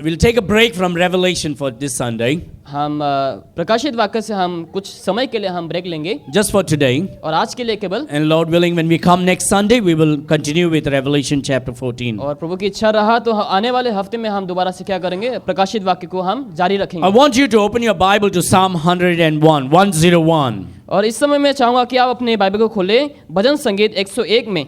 we'll take a break from Revelation for this Sunday, हम प्रकाशित वाक्य से हम कुछ समय के लिए हम ब्रेक लेंगे, just for today. और आज के लिए केवल, And Lord willing, when we come next Sunday, we will continue with Revelation chapter 14. और प्रभु की इच्छा रहा तो आने वाले हफ्ते में हम दोबारा से क्या करेंगे, प्रकाशित वाक्य को हम जारी I रखेंगे। want you to open your Bible to Psalm 101. और इस समय मैं चाहूंगा कि आप अपने बाइबल को खोलें भजन संगीत 101 में।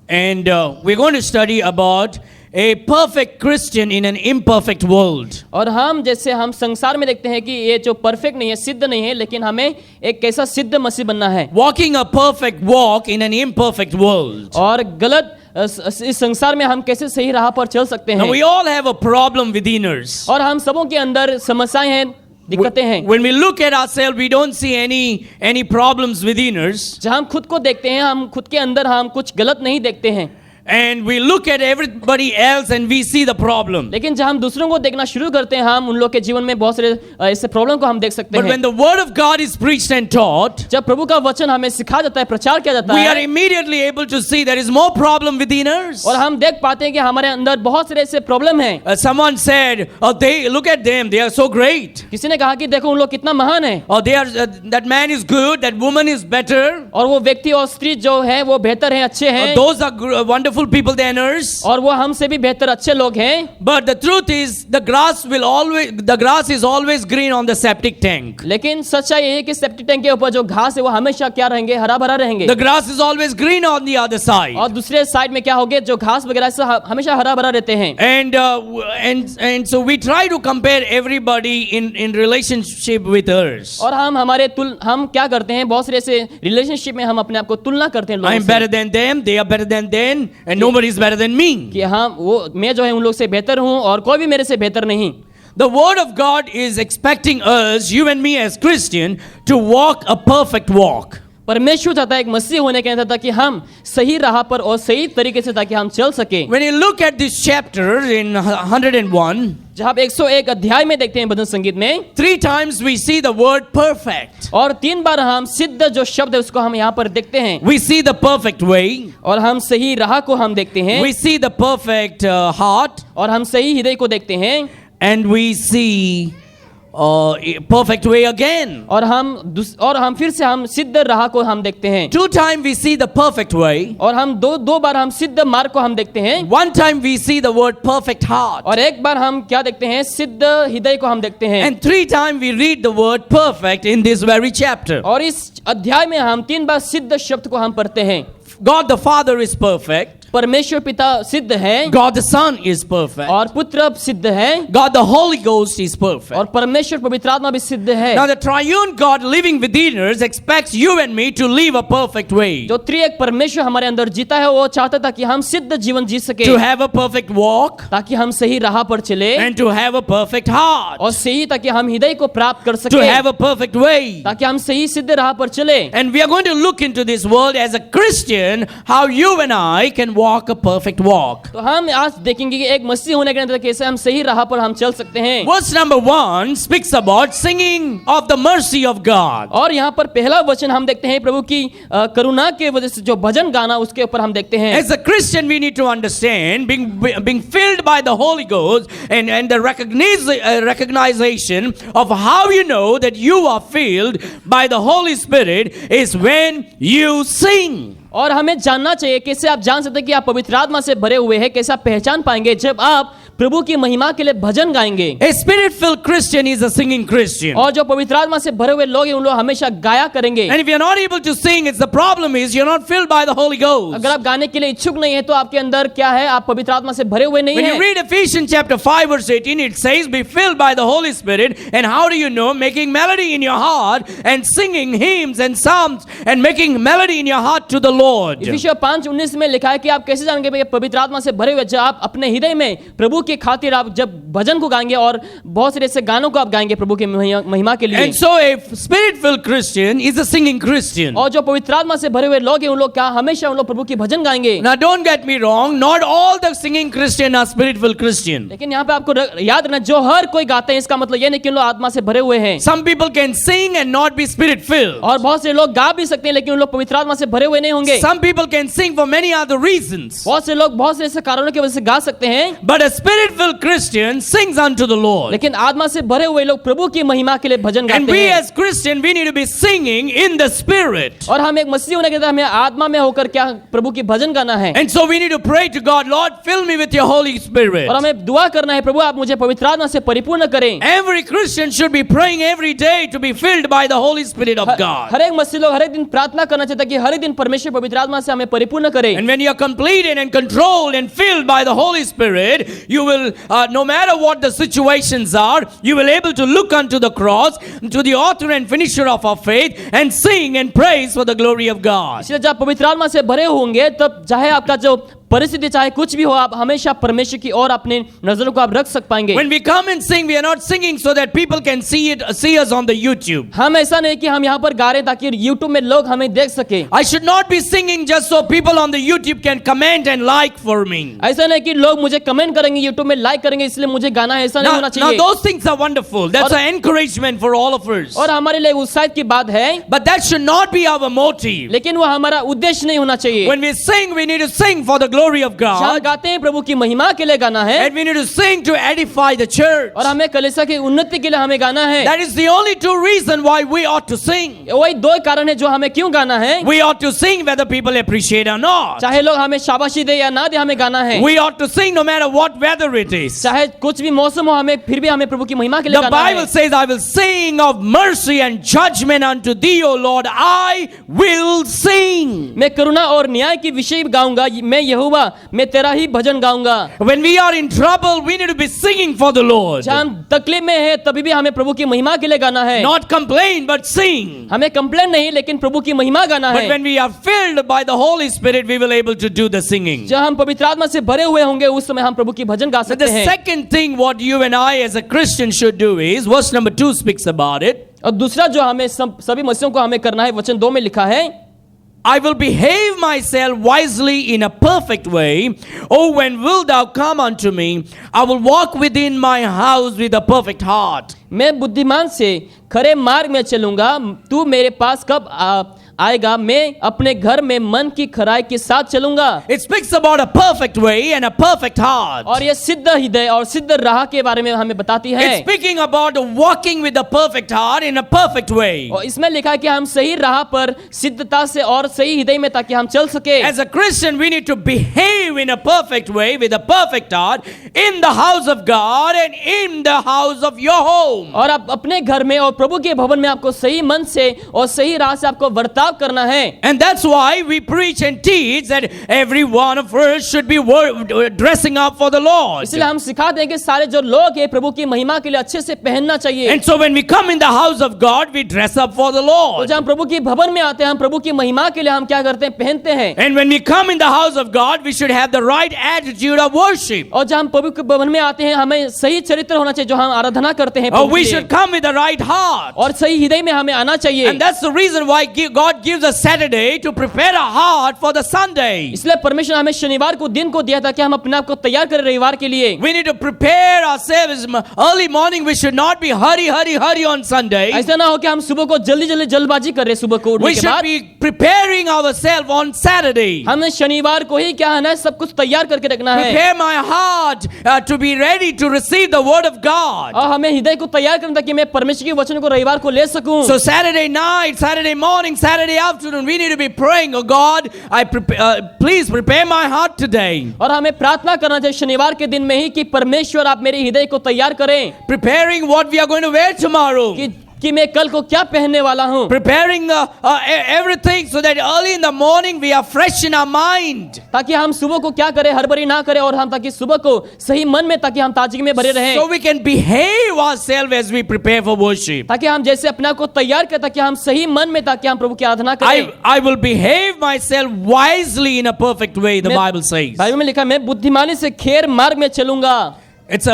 And we're going to study about a perfect Christian in an imperfect world. और हम जैसे हम संसार में देखते हैं कि ये जो परफेक्ट नहीं है, सिद्ध नहीं है, लेकिन हमें एक कैसा सिद्ध मसीह बनना है। Walking a perfect walk in an imperfect world. और गलत इस संसार में हम कैसे सही राह पर चल सकते Now हैं। we all have a problem within us. और हम सबों के अंदर समस्याएं हैं, दिक्कतें हैं। When we look at ourselves, we don't see any problems within us. जहाँ हम खुद को देखते हैं, हम खुद के अंदर हम कुछ गलत नहीं देखते हैं। And we look at everybody else and we see the problem. लेकिन जब हम दूसरों को देखना शुरू करते हैं, हम उन लोग के जीवन में बहुत सारे ऐसे प्रॉब्लम को हम देख सकते But हैं। when the word of God is preached and taught, जब प्रभु का वचन हमें सिखा जाता है, प्रचार किया जाता we are है, immediately able to see there is more problem within us. और हम देख पाते हैं कि हमारे अंदर बहुत सारे ऐसे प्रॉब्लम हैं। Someone said, "Oh, they look at them; they are so great. किसी ने कहा कि देखो उन लोग कितना महान है, Oh, they are. That man is good. That woman is better. और वो व्यक्ति और स्त्री जो है वो बेहतर है, अच्छे हैं, Those are wonderful people. They are." और वो हमसे भी बेहतर अच्छे लोग हैं। But the truth is, the grass is always green on the septic tank. लेकिन सच्चाई ये है कि सेप्टिक टैंक के ऊपर जो घास है वो हमेशा क्या रहेंगे, हरा भरा रहेंगे। The grass is always green on the other side. और दूसरे साइड में क्या होगे, जो घास वगैरह से हमेशा हरा भरा रहते हैं। And so we try to compare everybody in relationship with us. और हम क्या करते हैं, बहुत सारे ऐसे रिलेशनशिप में हम अपने आप को तुलना करते हैं लोगों I'm से, better than them. They are better than them, and nobody is better than me. कि मैं जो है उन लोग से बेहतर हूँ और कोई भी मेरे से बेहतर नहीं। The word of God is expecting us, you and me as Christian, to walk a perfect walk. परमेश्वर चाहता है एक मसीह होने के अंदर ताकि हम सही राह पर और सही तरीके से ताकि हम चल सके। When you look at this chapter in 101, जहाँ आप 101 अध्याय में देखते हैं भजन संगीत में, 3 times we see the word perfect. और 3 बार हम सिद्ध जो शब्द है उसको हम यहाँ पर देखते हैं। We see the perfect way. और हम सही राह को हम देखते हैं। We see the perfect heart. और हम सही हृदय को देखते हैं। And we see perfect way again. और हम फिर से हम सिद्ध राह को हम देखते हैं। 2 times we see the perfect way. और हम दो बार हम सिद्ध मार्ग को हम देखते हैं। 1 time we see the word perfect heart. और एक बार हम क्या देखते हैं, सिद्ध हृदय को हम देखते हैं। And 3 times we read the word perfect in this very chapter. और इस अध्याय में हम 3 बार सिद्ध शब्द को हम पढ़ते हैं। God the Father is perfect. परमेश्वर पिता सिद्ध है, God the Son is perfect. और पुत्र सिद्ध है, God the Holy Ghost is perfect. और परमेश्वर पवित्र आत्मा भी सिद्ध है। Now the triune God living within us expects you and me to live a perfect way. जो त्रिएक परमेश्वर हमारे अंदर जीता है, वो चाहता था कि हम सिद्ध जीवन जी सके, To have a perfect walk. ताकि हम सही राह पर चले, And to have a perfect heart. और सही ताकि हम हृदय को प्राप्त कर To सके, have a perfect way. ताकि हम सही सिद्ध राह पर चले। And we are going to look into this world as a Christian, how you and I can walk a perfect walk. तो हम आज देखेंगे कि एक मसीह होने के अंदर कैसे हम सही राह पर हम चल सकते हैं। Verse number 1 speaks about singing of the mercy of God. और यहाँ पर पहला वचन हम देखते हैं प्रभु की करुणा के वजह से जो भजन गाना, उसके ऊपर हम देखते हैं। As a Christian, we need to understand being filled by the Holy Ghost and the recognition of how you know that you are filled by the Holy Spirit is when you sing. और हमें जानना चाहिए, कैसे आप जान सकते हैं कि आप पवित्र आत्मा से भरे हुए हैं, कैसे आप पहचान पाएंगे जब आप प्रभु की महिमा के लिए भजन गाएंगे। A spirit-filled Christian is a singing Christian. और जो पवित्र आत्मा से भरे हुए लोग हैं, उन लोग हमेशा गाया करेंगे। And if you're not able to sing, the problem is you're not filled by the Holy Ghost. अगर आप गाने के लिए इच्छुक नहीं है तो आपके अंदर क्या है, आप पवित्र आत्मा से भरे हुए नहीं When हैं। you read Ephesians chapter 5 verse 18, it says, be filled by the Holy Spirit. And how do you know? Making melody in your heart and singing hymns and psalms and making melody in your heart to the Lord. इफिसियों 5:19 में लिखा है कि आप कैसे जानेंगे भाई पवित्र आत्मा से भरे हुए, जब आप अपने हृदय में प्रभु की खातिर आप जब भजन को गाएंगे और बहुत सारे ऐसे गानों को आप गाएंगे प्रभु की महिमा के लिए। And so a spirit-filled Christian is a singing Christian. और जो पवित्र आत्मा से भरे हुए लोग हैं, उन लोग क्या हमेशा उन लोग प्रभु की भजन गाएंगे। Now don't get me wrong, not all the singing Christian are spirit-filled Christian. लेकिन यहाँ पे आपको याद रखना, जो हर कोई गाते हैं इसका मतलब ये नहीं कि उन लोग आत्मा से भरे हुए हैं। Some people can sing and not be spirit-filled. और बहुत से लोग गा भी सकते हैं लेकिन उन लोग पवित्र आत्मा से भरे हुए नहीं होंगे। Some people can sing for many other reasons. बहुत से लोग बहुत से ऐसे कारणों की वजह से गा सकते हैं। But a spirit-filled Christian sings unto the Lord. लेकिन आत्मा से भरे हुए लोग प्रभु की महिमा के लिए भजन And गाते we हैं। as Christian, we need to be singing in the Spirit. और हम एक मसीही होने के लिए हमें आत्मा में होकर क्या प्रभु की भजन गाना है। And so we need to pray to God, Lord, fill me with your Holy Spirit. और हमें दुआ करना है, प्रभु आप मुझे पवित्र आत्मा से परिपूर्ण करें। Every Christian should be praying every day to be filled by the Holy Spirit of God. हर एक मसीही लोग हर एक दिन प्रार्थना करना चाहिए ताकि हर एक दिन परमेश्वर पवित्र आत्मा से हमें परिपूर्ण करे। And when you are completed and controlled and filled by the Holy Spirit, you will, no matter what the situations are, you will able to look unto the cross, to the author and finisher of our faith, and sing and praise for the glory of God. इसलिए जब पवित्र आत्मा से भरे होंगे तब चाहे आपका जो परिस्थिति चाहे कुछ भी हो, आप हमेशा परमेश्वर की ओर अपने नजरों को आप रख सक पाएंगे। When we come and sing, we are not singing so that people can see us on the YouTube. हम ऐसा नहीं कि हम यहाँ पर गा रहे हैं ताकि YouTube में लोग हमें देख सके। I should not be singing just so people on the YouTube can comment and like for me. ऐसा नहीं कि लोग मुझे कमेंट करेंगे, YouTube में लाइक करेंगे इसलिए मुझे गाना है, ऐसा नहीं होना Now चाहिए। those things are wonderful. That's an encouragement for all of us. और हमारे लिए उत्साहित की बात है, But that should not be our motive. लेकिन वो हमारा उद्देश्य नहीं होना चाहिए। When we sing, we need to sing for the glory of जहाँ God. गाते हैं प्रभु की महिमा के लिए गाना है, And we need to sing to edify the church. और हमें कलीसिया की उन्नति के लिए हमें गाना है। That is the only two reasons why we ought to sing. वही दो कारण है जो हमें क्यों गाना है। We ought to sing whether people appreciate or not. चाहे लोग हमें शाबाशी दे या ना दे, हमें गाना है। We ought to sing no matter what weather it is. चाहे कुछ भी मौसम हो, हमें फिर भी हमें प्रभु की महिमा के लिए The गाना है। Bible says, I will sing of mercy and judgment unto thee, O Lord. I will sing. मैं करुणा और न्याय की विषय गाऊंगा, मैं यहोवा मैं तेरा ही भजन गाऊंगा। When we are in trouble, we need to be singing for the Lord. जब हम तकलीफ में है तभी भी हमें प्रभु की महिमा के लिए गाना है। Not complain, but sing. हमें कंप्लेन नहीं, लेकिन प्रभु की महिमा गाना But है। when we are filled by the Holy Spirit, we will able to do the singing. जब हम पवित्र आत्मा से भरे हुए होंगे उस समय हम प्रभु की भजन गा So सकते the हैं। second thing what you and I as a Christian should do is, verse number 2 speaks about it. और दूसरा जो हमें सभी मसीहों को हमें करना है, वचन 2 में लिखा है, I will behave myself wisely in a perfect way. Oh, when wilt thou come unto me? I will walk within my house with a perfect heart. मैं बुद्धिमान से खरे मार्ग में चलूंगा, तू मेरे पास कब आएगा? मैं अपने घर में मन की खराई के साथ चलूंगा। It speaks about a perfect way and a perfect heart. और ये सिद्ध हृदय और सिद्ध राह के बारे में हमें बताती है। It's speaking about walking with a perfect heart in a perfect way. और इसमें लिखा है कि हम सही राह पर सिद्धता से और सही हृदय में ताकि हम चल सके। As a Christian, we need to behave in a perfect way with a perfect heart in the house of God and in the house of your home. और आप अपने घर में और प्रभु के भवन में आपको सही मन से और सही राह से आपको वर्ताव करना है। And that's why we preach and teach that every one of us should be dressing up for the Lord. इसलिए हम सिखाते हैं कि सारे जो लोग हैं प्रभु की महिमा के लिए अच्छे से पहनना चाहिए। And so when we come in the house of God, we dress up for the तो Lord. जब हम प्रभु की भवन में आते हैं, हम प्रभु की महिमा के लिए हम क्या करते हैं? पहनते हैं। And when we come in the house of God, we should have the right attitude of worship. और जब हम प्रभु के भवन में आते हैं, हमें सही चरित्र होना चाहिए जो हम आराधना करते हैं। Or we should come with the right heart. और सही हृदय में हमें आना चाहिए। And that's the reason why God gives us Saturday to prepare a heart for the Sunday. इसलिए परमेश्वर हमें शनिवार को दिन को दिया था कि हम अपने आप को तैयार करें रविवार के लिए। We need to prepare ourselves early morning. We should not be hurry on Sunday. ऐसा ना हो कि हम सुबह को जल्दी जल्दबाजी कर रहे सुबह को उठने We के should बाद। be preparing ourselves on Saturday. हमें शनिवार को ही क्या है ना, सब कुछ तैयार करके रखना है। Prepare my heart to be ready to receive the word of God. और हमें हृदय को तैयार करना ताकि मैं परमेश्वर के वचन को रविवार को ले सकूं। So Saturday night, Saturday morning, Saturday afternoon, we need to be praying, oh God, please prepare my heart today. और हमें प्रार्थना करना चाहिए शनिवार के दिन में ही कि परमेश्वर आप मेरे हृदय को तैयार करें Preparing what we are going to wear tomorrow. कि मैं कल को क्या पहनने वाला हूं। Preparing everything so that early in the morning we are fresh in our mind. ताकि हम सुबह को क्या करें, हड़बड़ी ना करें, और हम ताकि सुबह को सही मन में ताकि हम ताजगी में भरे रहें। So we can behave ourselves as we prepare for worship. ताकि हम जैसे अपने आप को तैयार करें ताकि हम सही मन में ताकि हम प्रभु की आराधना करें। I will behave myself wisely in a perfect way, the Bible says. Bible में लिखा है, मैं बुद्धिमानी से खेर मार्ग में चलूंगा। It's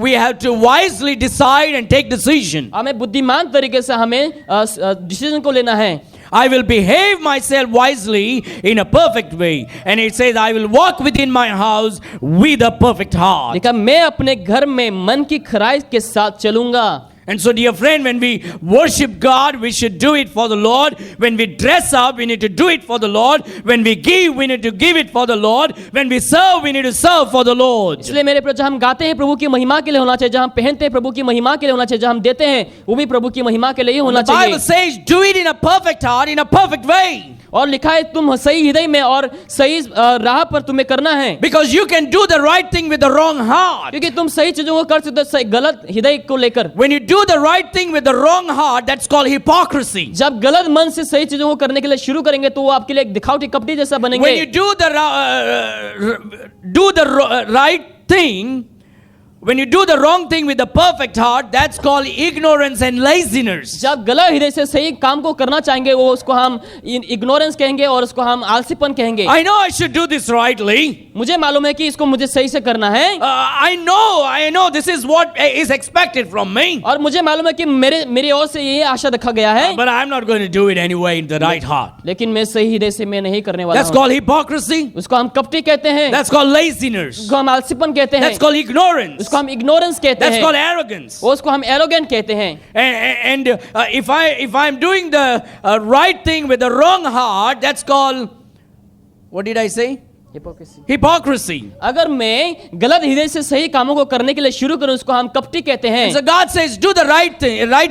we have to wisely decide and take decision. हमें बुद्धिमान तरीके से हमें डिसीजन को लेना है। I will behave myself wisely in a perfect way. And it says, I will walk within my house with a perfect heart. लिखा, मैं अपने घर में मन की खराई के साथ चलूंगा। And so, dear friend, when we worship God, we should do it for the Lord. When we dress up, we need to do it for the Lord. When we give, we need to give it for the Lord. When we serve, we need to serve for the Lord. इसलिए मेरे प्रिय, जहाँ हम गाते हैं प्रभु की महिमा के लिए होना चाहिए, जहाँ हम पहनते हैं प्रभु की महिमा के लिए होना चाहिए, जहाँ हम देते हैं वो भी प्रभु की महिमा के लिए ही होना The Bible चाहिए। says, do it in a perfect heart, in a perfect way. और लिखा है तुम सही हृदय में और सही राह पर तुम्हें करना है, Because you can do the right thing with the wrong heart. क्योंकि तुम सही चीजों को कर सकते हो सही गलत हृदय को लेकर। When you do the right thing with the wrong heart, that's called hypocrisy. जब गलत मन से सही चीजों को करने के लिए शुरू करेंगे तो वो आपके लिए एक दिखावटी कपटी जैसा When बनेंगे। you do the right thing, when you do the wrong thing with the perfect heart, that's called ignorance and laziness. जब गलत हृदय से सही काम को करना चाहेंगे वो उसको हम इग्नोरेंस कहेंगे और उसको हम आलसीपन कहेंगे। I know I should do this rightly. मुझे मालूम है कि इसको मुझे सही से करना है, I know this is what is expected from me. और मुझे मालूम है कि मेरी ओर से यही आशा रखा गया है, But I'm not going to do it anyway in the right heart. लेकिन मैं सही हृदय से मैं नहीं करने वाला That's हूँ। called hypocrisy. उसको हम कपटी कहते हैं, That's called laziness. उसको हम आलसीपन कहते हैं, That's called ignorance. उसको हम इग्नोरेंस कहते That's हैं, called arrogance. उसको हम एरोगेंट कहते हैं। And if I'm doing the right thing with the wrong heart, that's called, what did I say? Hypocrisy. अगर मैं गलत हृदय से सही कामों को करने के लिए शुरू करूं उसको हम कपटी कहते हैं। So God says, do the right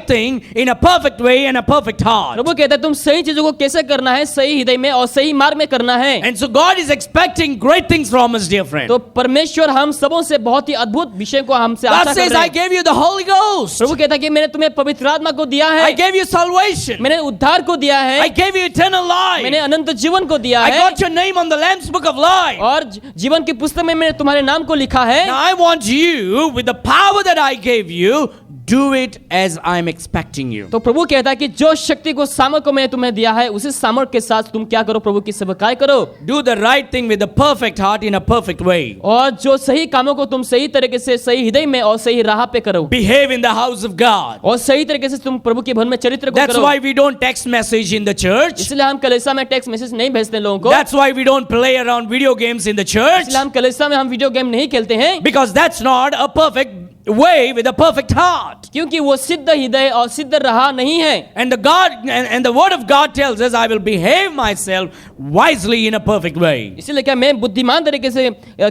thing in a perfect way and a perfect heart. प्रभु कहता है तुम सही चीजों को कैसे करना है, सही हृदय में और सही मार्ग में करना है। And so God is expecting great things from us, dear friend. तो परमेश्वर हम सबों से बहुत ही अद्भुत विषय को हमसे God आशा कर says, रहे I हैं। gave you the Holy Ghost. प्रभु कहता है कि मैंने तुम्हें पवित्र आत्मा को दिया है, I gave you salvation. मैंने उद्धार को दिया I है, gave you eternal मैंने life. अनंत जीवन को दिया I है, got your name on the Lamb's Book of Life. और जीवन की पुस्तक में मैंने तुम्हारे नाम को लिखा है। Now I want you, with the power that I gave you, do it as I'm expecting you. तो प्रभु कहता है कि जो शक्ति को सामर्थ को मैंने तुम्हें दिया है उसी सामर्थ के साथ तुम क्या करो, प्रभु की सेवकाई करो। Do the right thing with a perfect heart in a perfect way. और जो सही कामों को तुम सही तरीके से सही हृदय में और सही राह पे करो, Behave in the house of God. और सही तरीके से तुम प्रभु के भवन में चरित्र को That's करो। why we don't text message in the church. इसलिए हम कलीसिया में टेक्स्ट मैसेज नहीं भेजते लोगों को, That's why we don't play around video games in the church. इसलिए हम कलीसिया में हम वीडियो गेम नहीं खेलते हैं, Because that's not a perfect way with a perfect heart. क्योंकि वो सिद्ध हृदय और सिद्ध राह नहीं है। And the word of God tells us, I will behave myself wisely in a perfect way. इसीलिए क्या मैं बुद्धिमान तरीके से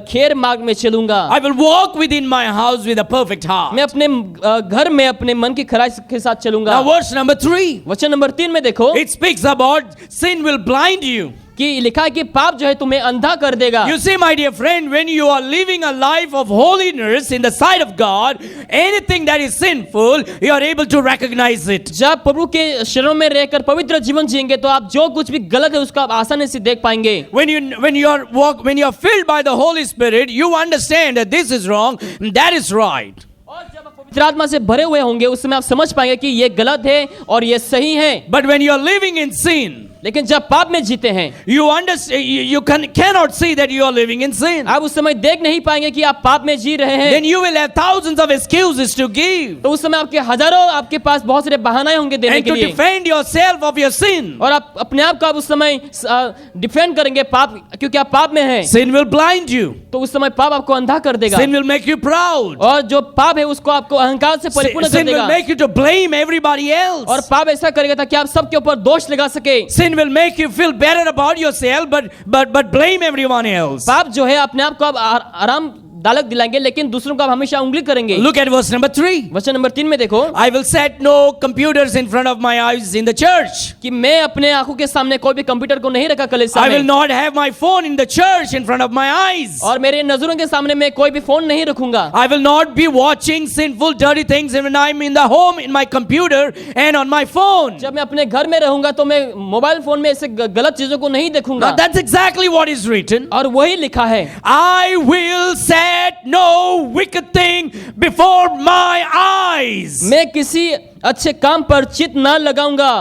खेर मार्ग में चलूंगा, I will walk within my house with a perfect heart. मैं अपने घर में अपने मन की खराई के साथ चलूंगा। Now verse number 3. वचन नंबर 3 में देखो, It speaks about sin will blind you. कि लिखा है कि पाप जो है तुम्हें अंधा कर देगा। You see, my dear friend, when you are living a life of holiness in the sight of God, anything that is sinful, you are able to recognize it. जब प्रभु के शरण में रहकर पवित्र जीवन जिएंगे तो आप जो कुछ भी गलत है उसको आप आसानी से देख पाएंगे। When you are filled by the Holy Spirit, you understand that this is wrong, that is right. और जब आप पवित्र आत्मा से भरे हुए होंगे उस समय आप समझ पाएंगे कि ये गलत है और ये सही है। But when you are living in sin, लेकिन जब पाप में जीते हैं, you understand, you cannot see that you are living in sin. आप उस समय देख नहीं पाएंगे कि आप पाप में जी रहे हैं। Then you will have thousands of excuses to give तो उस समय आपके हजारों आपके पास बहुत सारे बहाने होंगे देने and के to लिए, defend yourself of your sin. और आप अपने आप को आप उस समय डिफेंड करेंगे पाप, क्योंकि आप पाप में हैं। Sin will blind you. तो उस समय पाप आपको अंधा कर देगा, Sin will make you proud. और जो पाप है उसको आपको अहंकार से परिपूर्ण कर Sin will देगा, make you to blame everybody else. और पाप ऐसा करेगा ताकि आप सबके ऊपर दोष लगा सके। Sin will make you feel better about yourself, but blame everyone else. पाप जो है अपने आप को आप आराम दालक दिलाएंगे लेकिन दूसरों को आप हमेशा उंगली करेंगे। Look at verse number 3. वचन नंबर 3 में देखो, I will set no computers in front of my eyes in the church. कि मैं अपने आंखों के सामने कोई भी कंप्यूटर को नहीं रखा कलीसिया I will में, not have my phone in the church in front of my eyes. और मेरे नजरों के सामने मैं कोई भी फोन नहीं रखूंगा। I will not be watching sinful, dirty things when I'm in the home, in my computer and on my phone. जब मैं अपने घर में रहूंगा तो मैं मोबाइल फोन में ऐसे गलत चीजों को नहीं देखूंगा। Now that's exactly what is written. और वही लिखा है, I will set no wicked thing before my eyes. मैं किसी अच्छे काम पर चित न लगाऊंगा।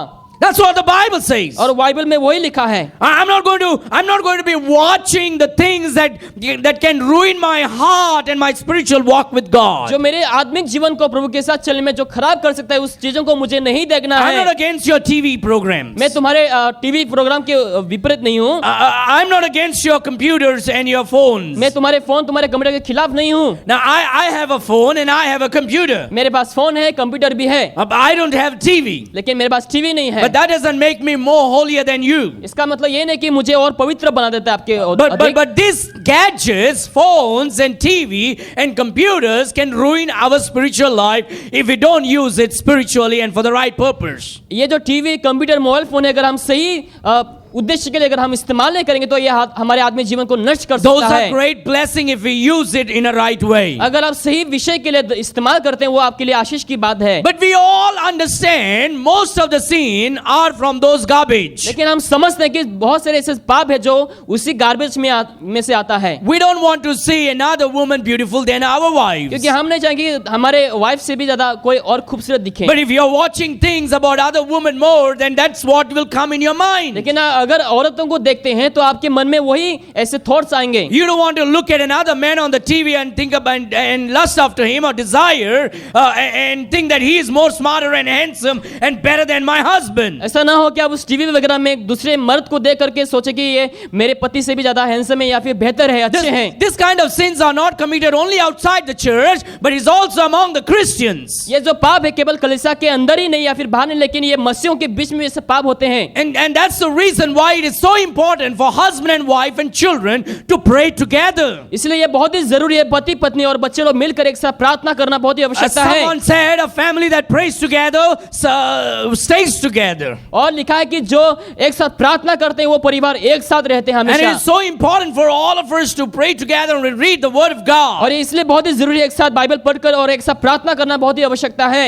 That's what the Bible says. और बाइबल में वही लिखा है। I'm not going to be watching the things that can ruin my heart and my spiritual walk with God. जो मेरे आत्मिक जीवन को प्रभु के साथ चलने में जो खराब कर सकता है, उस चीजों को मुझे नहीं देखना I'm है। not against your TV programs. मैं तुम्हारे टीवी प्रोग्राम के विपरीत नहीं हूँ। I'm not against your computers and your phones. मैं तुम्हारे फोन, तुम्हारे कंप्यूटर के खिलाफ नहीं हूँ। Now I have a phone and I have a computer. मेरे पास फोन है, कंप्यूटर भी है, I don't have TV. लेकिन मेरे पास टीवी नहीं है। But that doesn't make me more holier than you. इसका मतलब ये नहीं कि मुझे और पवित्र बना देता है आपके अधिक। But these gadgets, phones and TV and computers can ruin our spiritual life if we don't use it spiritually and for the right purpose. ये जो टीवी, कंप्यूटर, मोबाइल फोन है, अगर हम सही उद्देश्य के लिए अगर हम इस्तेमाल नहीं करेंगे तो ये हमारे आत्मिक जीवन को नष्ट कर Those सकता are है। great blessing if we use it in a right way. अगर आप सही विषय के लिए इस्तेमाल करते हैं, वो आपके लिए आशीष की बात है। But we all understand most of the sin are from those garbage. लेकिन हम समझते हैं कि बहुत सारे ऐसे पाप है जो उसी गार्बेज में से आता है। We don't want to see another woman beautiful than our wives. क्योंकि हम नहीं चाहेंगे कि हमारे वाइफ से भी ज्यादा कोई और खूबसूरत दिखे। But if you're watching things about other women more, then that's what will come in your mind. लेकिन अगर औरतों को देखते हैं तो आपके मन में वही ऐसे थॉट्स आएंगे। You don't want to look at another man on the TV and think about and lust after him or desire and think that he is more smarter and handsome and better than my husband. ऐसा ना हो कि आप उस TV वगैरह में एक दूसरे मर्द को देख करके सोचे कि ये मेरे पति से भी ज्यादा हैंडसम है या फिर बेहतर है, अच्छे हैं। This kind of sins are not committed only outside the church, but is also among the Christians. ये जो पाप है केवल कलीसिया के अंदर ही नहीं या फिर बाहर नहीं, लेकिन ये मसीहों के बीच में ऐसे पाप होते हैं। And that's the reason why it is so important for husband and wife and children to pray together. इसलिए ये बहुत ही जरूरी है, पति पत्नी और बच्चे लोग मिलकर एक साथ प्रार्थना करना बहुत ही As आवश्यकता है। someone said, a family that prays together stays together. और लिखा है कि जो एक साथ प्रार्थना करते हैं वो परिवार एक साथ रहते हैं And it हमेशा। is so important for all of us to pray together and read the word of God. और इसलिए बहुत ही जरूरी है एक साथ बाइबल पढ़कर और एक साथ प्रार्थना करना बहुत ही आवश्यकता है।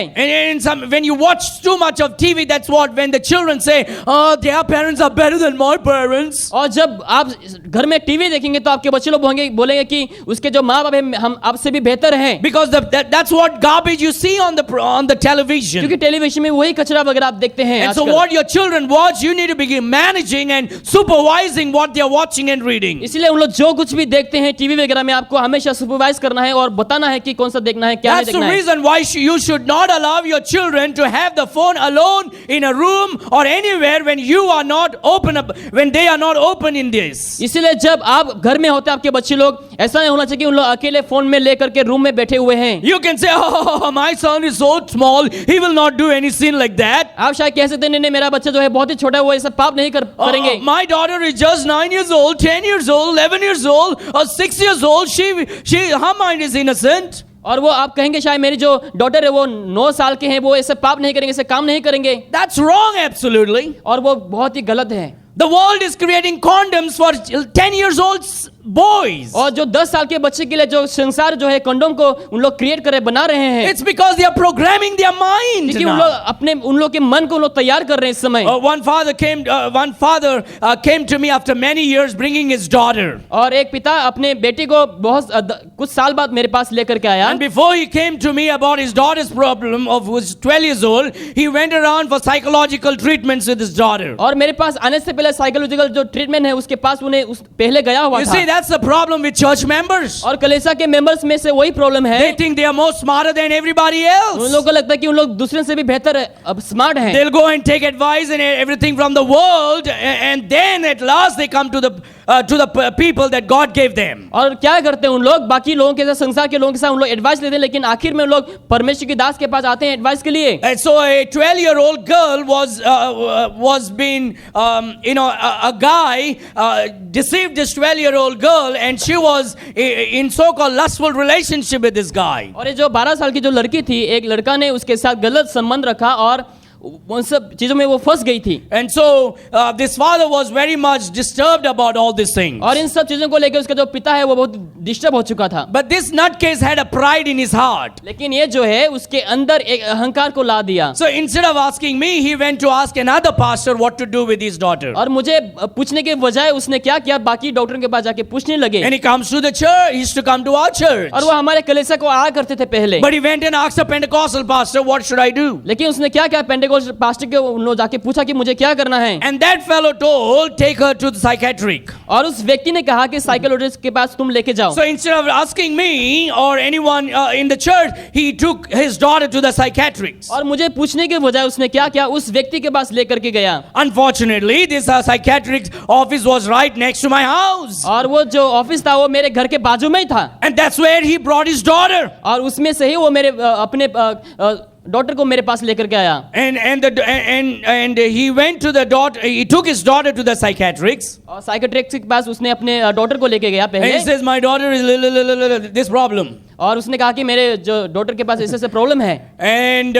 When you watch too much of TV, that's what when the children say, "Oh, their parents are better than my parents." और जब आप घर में टीवी देखेंगे तो आपके बच्चे लोग बोलेंगे कि उसके जो माँ बाप है हम आपसे भी बेहतर हैं। Because that's what garbage you see on the television. क्योंकि टेलीविजन में वही कचरा वगैरह आप देखते हैं। And so आजकल। what your children watch, you need to begin managing and supervising what they are watching and reading. इसलिए उन लोग जो कुछ भी देखते हैं टीवी वगैरह में आपको हमेशा सुपरवाइज करना है और बताना है कि कौन सा देखना है, क्या नहीं That's the देखना है। reason why you should not allow your children to have the phone alone in a room or anywhere when you are not open up, when they are not open in this. इसलिए जब आप घर में होते हैं आपके बच्चे लोग, ऐसा नहीं होना चाहिए कि उन लोग अकेले फोन में लेकर के रूम में बैठे हुए हैं। You can say, "Oh, my son is so small, he will not do any sin like that." आप शायद कह सकते हैं नहीं मेरा बच्चा जो है बहुत ही छोटा है, वो ऐसा पाप नहीं करेंगे। My daughter is just 9 years old, 10 years old, 11 years old, or 6 years old. Her mind is innocent. और वो आप कहेंगे शायद मेरी जो डॉटर है वो 9 साल के हैं, वो ऐसे पाप नहीं करेंगे, ऐसे काम नहीं करेंगे। That's wrong, absolutely. और वो बहुत ही गलत है। The world is creating condoms for 10 years old boys. और जो 10 साल के बच्चे के लिए जो संसार जो है कंडोम को उन लोग क्रिएट करे बना रहे हैं। It's because they are programming their mind. क्योंकि उन लोग के मन को उन लोग तैयार कर रहे हैं इस समय। One father came to me after many years bringing his daughter. और एक पिता अपने बेटी को बहुत कुछ साल बाद मेरे पास लेकर के आया। And before he came to me about his daughter's problem of who was 12 years old, he went around for psychological treatments with his daughter. और मेरे पास आने से पहले साइकोलॉजिकल जो ट्रीटमेंट है उसके पास उन्हें पहले गया हुआ You था। see, that's the problem with church members. और कलीसिया के मेंबर्स में से वही प्रॉब्लम है। They think they are more smarter than everybody उन else. लोगों को लगता है कि उन लोग दूसरे से भी बेहतर स्मार्ट हैं। They'll go and take advice and everything from the world, and then at last they come to the people that God gave them. और क्या करते हैं उन लोग बाकी लोगों के साथ, संसार के लोगों के साथ उन लोग एडवाइस लेते हैं, लेकिन आखिर में उन लोग परमेश्वर की दास के पास आते हैं एडवाइस के लिए। And so a 12-year-old girl was being a guy deceived this 12-year-old girl, and she was in so-called lustful relationship with this guy. और ये जो 12 साल की जो लड़की थी, एक लड़का ने उसके साथ गलत संबंध रखा और उन सब चीजों में वो फंस गई थी। And so this father was very much disturbed about all these things. और इन सब चीजों को लेकर उसका जो पिता है वो बहुत डिस्टर्ब हो चुका था। But this nutcase had a pride in his heart. लेकिन ये जो है उसके अंदर एक अहंकार को ला दिया। So instead of asking me, he went to ask another pastor what to do with his daughter. और मुझे पूछने के बजाय उसने क्या किया, बाकी डॉक्टर के पास जाके पूछने लगे। And he comes to the church. He used to come to our church. और वो हमारे कलीसिया को आया करते थे पहले। But he went and asked a Pentecostal pastor, what should I do? लेकिन उसने क्या किया, पेंटेकोस्टल को पास्टर के उन लोग जाके पूछा कि मुझे क्या करना है, And that fellow told, take her to the psychiatric. और उस व्यक्ति ने कहा कि साइकोलॉजिस्ट के पास तुम लेके जाओ। So instead of asking me or anyone in the church, he took his daughter to the psychiatrics. और मुझे पूछने के बजाय उसने क्या किया, उस व्यक्ति के पास लेकर के गया। Unfortunately, this psychiatric office was right next to my house. और वो जो ऑफिस था वो मेरे घर के बाजू में ही था, And that's where he brought his daughter. और उसमें से ही वो मेरे अपने डॉटर को मेरे पास लेकर के आया। And he went to the daughter, he took his daughter to the psychiatrics. और साइकेट्रिस्ट के पास उसने अपने डॉटर को लेके गया And he पहले, says, my daughter is this problem. और उसने कहा कि मेरे जो डॉटर के पास ऐसे प्रॉब्लम है। And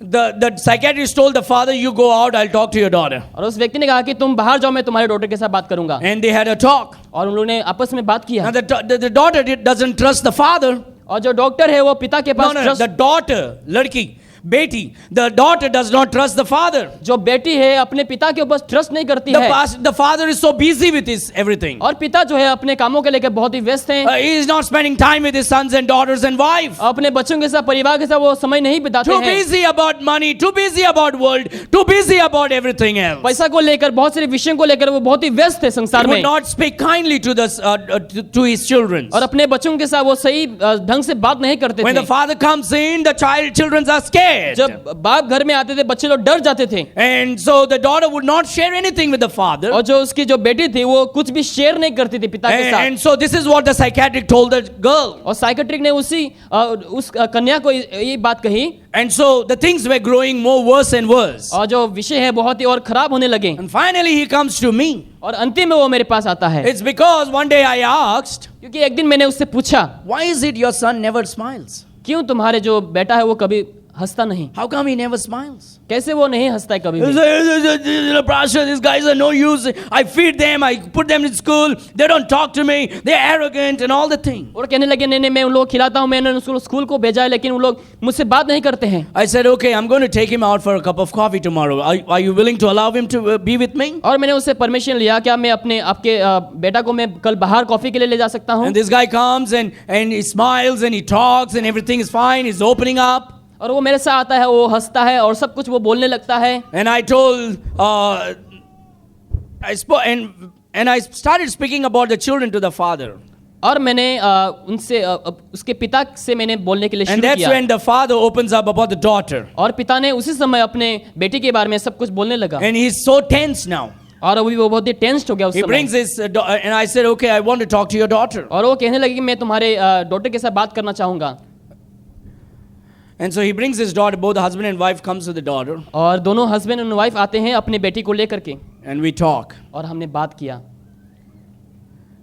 the psychiatrist told the father, you go out, I'll talk to your daughter. और उस व्यक्ति ने कहा कि तुम बाहर जाओ, मैं तुम्हारे डॉटर के साथ बात करूंगा। And they had a talk. और उन लोगों ने आपस में बात किया। Now the daughter doesn't trust the father. और जो डॉक्टर है वो पिता के पास No, the daughter, ladki, beti, the daughter does not trust the father. जो बेटी है अपने पिता के ऊपर ट्रस्ट नहीं करती है। The father is so busy with his everything. और पिता जो है अपने कामों के लेकर बहुत ही व्यस्त हैं। He is not spending time with his sons and daughters and wife. अपने बच्चों के साथ, परिवार के साथ वो समय नहीं बिताते Too हैं। busy about money, too busy about world, too busy about everything else. पैसा को लेकर, बहुत सारे विषयों को लेकर वो बहुत ही व्यस्त है संसार He would में, not speak kindly to to his children. और अपने बच्चों के साथ वो सही ढंग से बात नहीं करते When थे। the father comes in, the children are scared. जब बाप घर में आते थे बच्चे लोग डर जाते थे, And so the daughter would not share anything with the father. और जो उसकी जो बेटी थी वो कुछ भी शेयर नहीं करती थी पिता के साथ। And so this is what the psychiatric told the girl. और साइकेट्रिक ने उस कन्या को ये बात कही, And so the things were growing more worse and worse. और जो विषय है बहुत ही और खराब होने लगे। And finally he comes to me. और अंतिम में वो मेरे पास आता है, It's because one day I asked, क्योंकि एक दिन मैंने उससे पूछा, why is it your son never smiles? क्यों तुम्हारे जो बेटा है वो कभी हंसता नहीं, How come he never smiles? कैसे वो नहीं हंसता है कभी He भी? said, Pastor, these guys are no use. I feed them, I put them in school. They don't talk to me. They're arrogant and all the thing. और कहने लगे नहीं नहीं मैं उन लोग खिलाता हूँ, मैंने उसको स्कूल को भेजा है, लेकिन उन लोग मुझसे बात नहीं करते हैं। I said, okay, I'm going to take him out for a cup of coffee tomorrow. Are you willing to allow him to be with me? और मैंने उससे परमिशन लिया, क्या मैं अपने आपके बेटा को मैं कल बाहर कॉफी के लिए ले जा सकता हूँ? And this guy comes and he smiles and he talks and everything is fine. He's opening up. और वो मेरे साथ आता है, वो हंसता है और सब कुछ वो बोलने लगता है। And I told, and I started speaking about the children to the father. और मैंने उनसे उसके पिता से मैंने बोलने के लिए And शुरू that's किया, when the father opens up about the daughter. और पिता ने उसी समय अपने बेटी के बारे में सब कुछ बोलने लगा। And he's so tense now. और अभी वो बहुत ही टेंस्ड हो गया उस He समय। brings his, and I said, okay, I want to talk to your daughter. और वो कहने लगे कि मैं तुम्हारे डॉटर के साथ बात करना चाहूंगा। And so he brings his daughter, both the husband and wife comes to the daughter. और दोनों हस्बैंड और वाइफ आते हैं अपनी बेटी को लेकर के, And we talk. और हमने बात किया।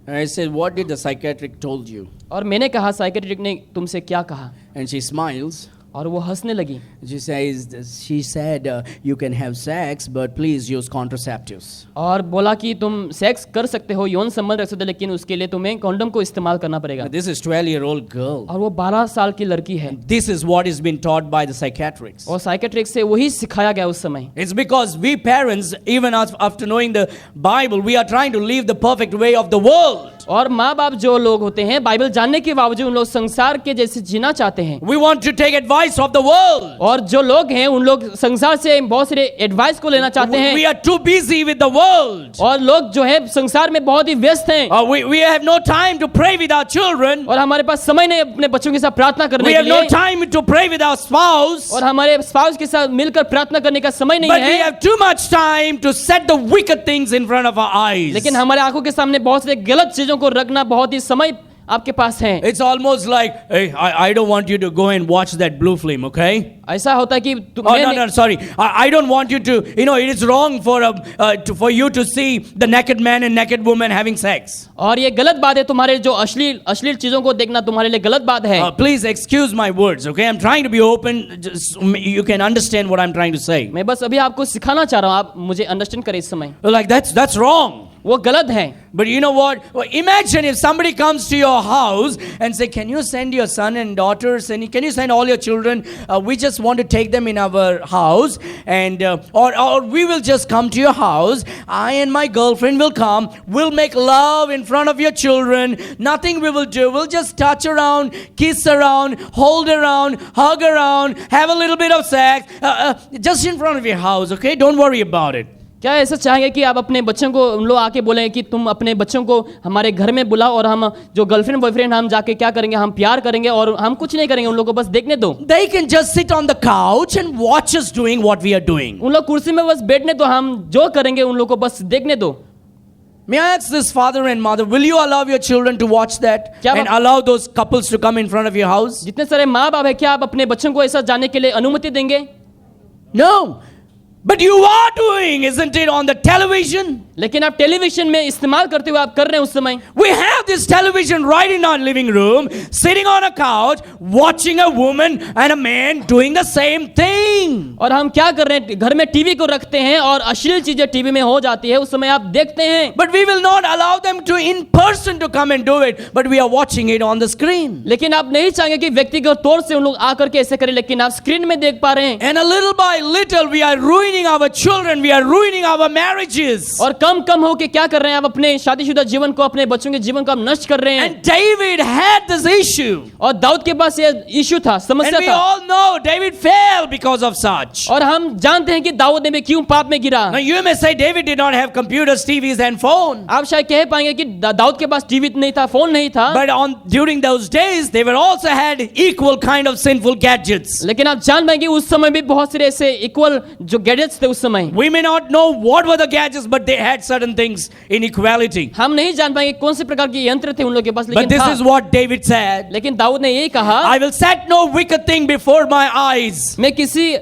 And I said, what did the psychiatric told you? और मैंने कहा साइकेट्रिक ने तुमसे क्या कहा? And she smiles. और वो हंसने लगी। She said, you can have sex, but please use contraceptives. और बोला कि तुम सेक्स कर सकते हो, यौन संबंध रख सकते हो, लेकिन उसके लिए तुम्हें कॉन्डम को इस्तेमाल करना पड़ेगा। This is 12-year-old girl. और वो 12 साल की लड़की है। This is what is being taught by the psychiatrics. और साइकेट्रिक से वही सिखाया गया उस समय। It's because we parents, even after knowing the Bible, we are trying to live the perfect way of the world. और माँ बाप जो लोग होते हैं बाइबल जानने के बावजूद उन लोग संसार के जैसे जीना चाहते हैं। We want to take advice of the world. और जो लोग हैं उन लोग संसार से बहुत सारे एडवाइस को लेना चाहते हैं। We are too busy with the world. और लोग जो है संसार में बहुत ही व्यस्त हैं। We have no time to pray with our children. और हमारे पास समय नहीं अपने बच्चों के साथ प्रार्थना करने We के have लिए। no time to pray with our spouse. और हमारे स्पाउस के साथ मिलकर प्रार्थना करने का समय नहीं But we है। have too much time to set the wicked things in front of our eyes. लेकिन हमारे आंखों के सामने बहुत से गलत चीजों को रखना बहुत ही समय आपके पास है। It's almost like, hey, I don't want you to go and watch that blue film, okay? ऐसा होता है कि Oh, no, sorry. I don't want you to, it is wrong for you to see the naked man and naked woman having sex. और ये गलत बात है, तुम्हारे जो अश्लील चीजों को देखना तुम्हारे लिए गलत बात है। Please excuse my words, okay? I'm trying to be open. Just, you can understand what I'm trying to say. मैं बस अभी आपको सिखाना चाह रहा हूँ, आप मुझे अंडरस्टैंड करें इस समय। Like that's wrong. वो गलत है। But you know what? Well, imagine if somebody comes to your house and say, "Can you send your son and daughters? And can you send all your children? We just want to take them in our house, and or we will just come to your house. I and my girlfriend will come. We'll make love in front of your children. Nothing we will do. We'll just touch around, kiss around, hold around, hug around, have a little bit of sex, just in front of your house. Okay? Don't worry about it." क्या ऐसा चाहेंगे कि आप अपने बच्चों को उन लोग आके बोलें कि तुम अपने बच्चों को हमारे घर में बुलाओ और हम जो गर्लफ्रेंड बॉयफ्रेंड हम जाके क्या करेंगे, हम प्यार करेंगे और हम कुछ नहीं करेंगे, उन लोगों को बस देखने दो। They can just sit on the couch and watch us doing what we are doing. उन लोग कुर्सी में बस बैठने दो, हम जो करेंगे उन लोगों को बस देखने दो। May I ask this father and mother, will you allow your children to watch that क्या and allow those couples to come in front of your house? जितने सारे माँ बाप है, क्या आप अपने बच्चों को ऐसा जाने के लिए अनुमति देंगे? No. But you are doing, isn't it, on the television? लेकिन आप टेलीविजन में इस्तेमाल करते हुए आप कर रहे हैं उस समय। We have this television right in our living room, sitting on a couch, watching a woman and a man doing the same thing. और हम क्या कर रहे हैं, घर में टीवी को रखते हैं और अश्लील चीजें टीवी में हो जाती है, उस समय आप देखते हैं। But we will not allow them to in person to come and do it, but we are watching it on the screen. लेकिन आप नहीं चाहेंगे कि व्यक्तिगत तौर से उन लोग आकर के ऐसे करें, लेकिन आप स्क्रीन में देख पा रहे हैं। And a little by little we are ruining our children, we are ruining our marriages. और कम होके क्या कर रहे हैं, आप अपने शादीशुदा जीवन को, अपने बच्चों के जीवन को आप नष्ट कर रहे हैं। And David had this issue. और दाऊद के पास ये इशू था, समस्या And we था। all know David fell because of such. और हम जानते हैं कि दाऊद ने भी क्यों पाप में गिरा। Now you may say David did not have computers, TVs and phone. आप शायद कह पाएंगे कि दाऊद के पास टीवी नहीं था, फोन नहीं था। But during those days they were also had equal kind of sinful gadgets. लेकिन आप जान पाएंगे उस समय भी बहुत सारे ऐसे इक्वल जो गैजेट्स थे उस समय। We may not know what were the gadgets, but they had certain things in equality. हम नहीं जान पाएंगे कौन से प्रकार के यंत्र थे उन लोगों के पास, But लेकिन this था। is what David said. लेकिन दाऊद ने यही कहा, I will set no wicked thing before my eyes. मैं किसी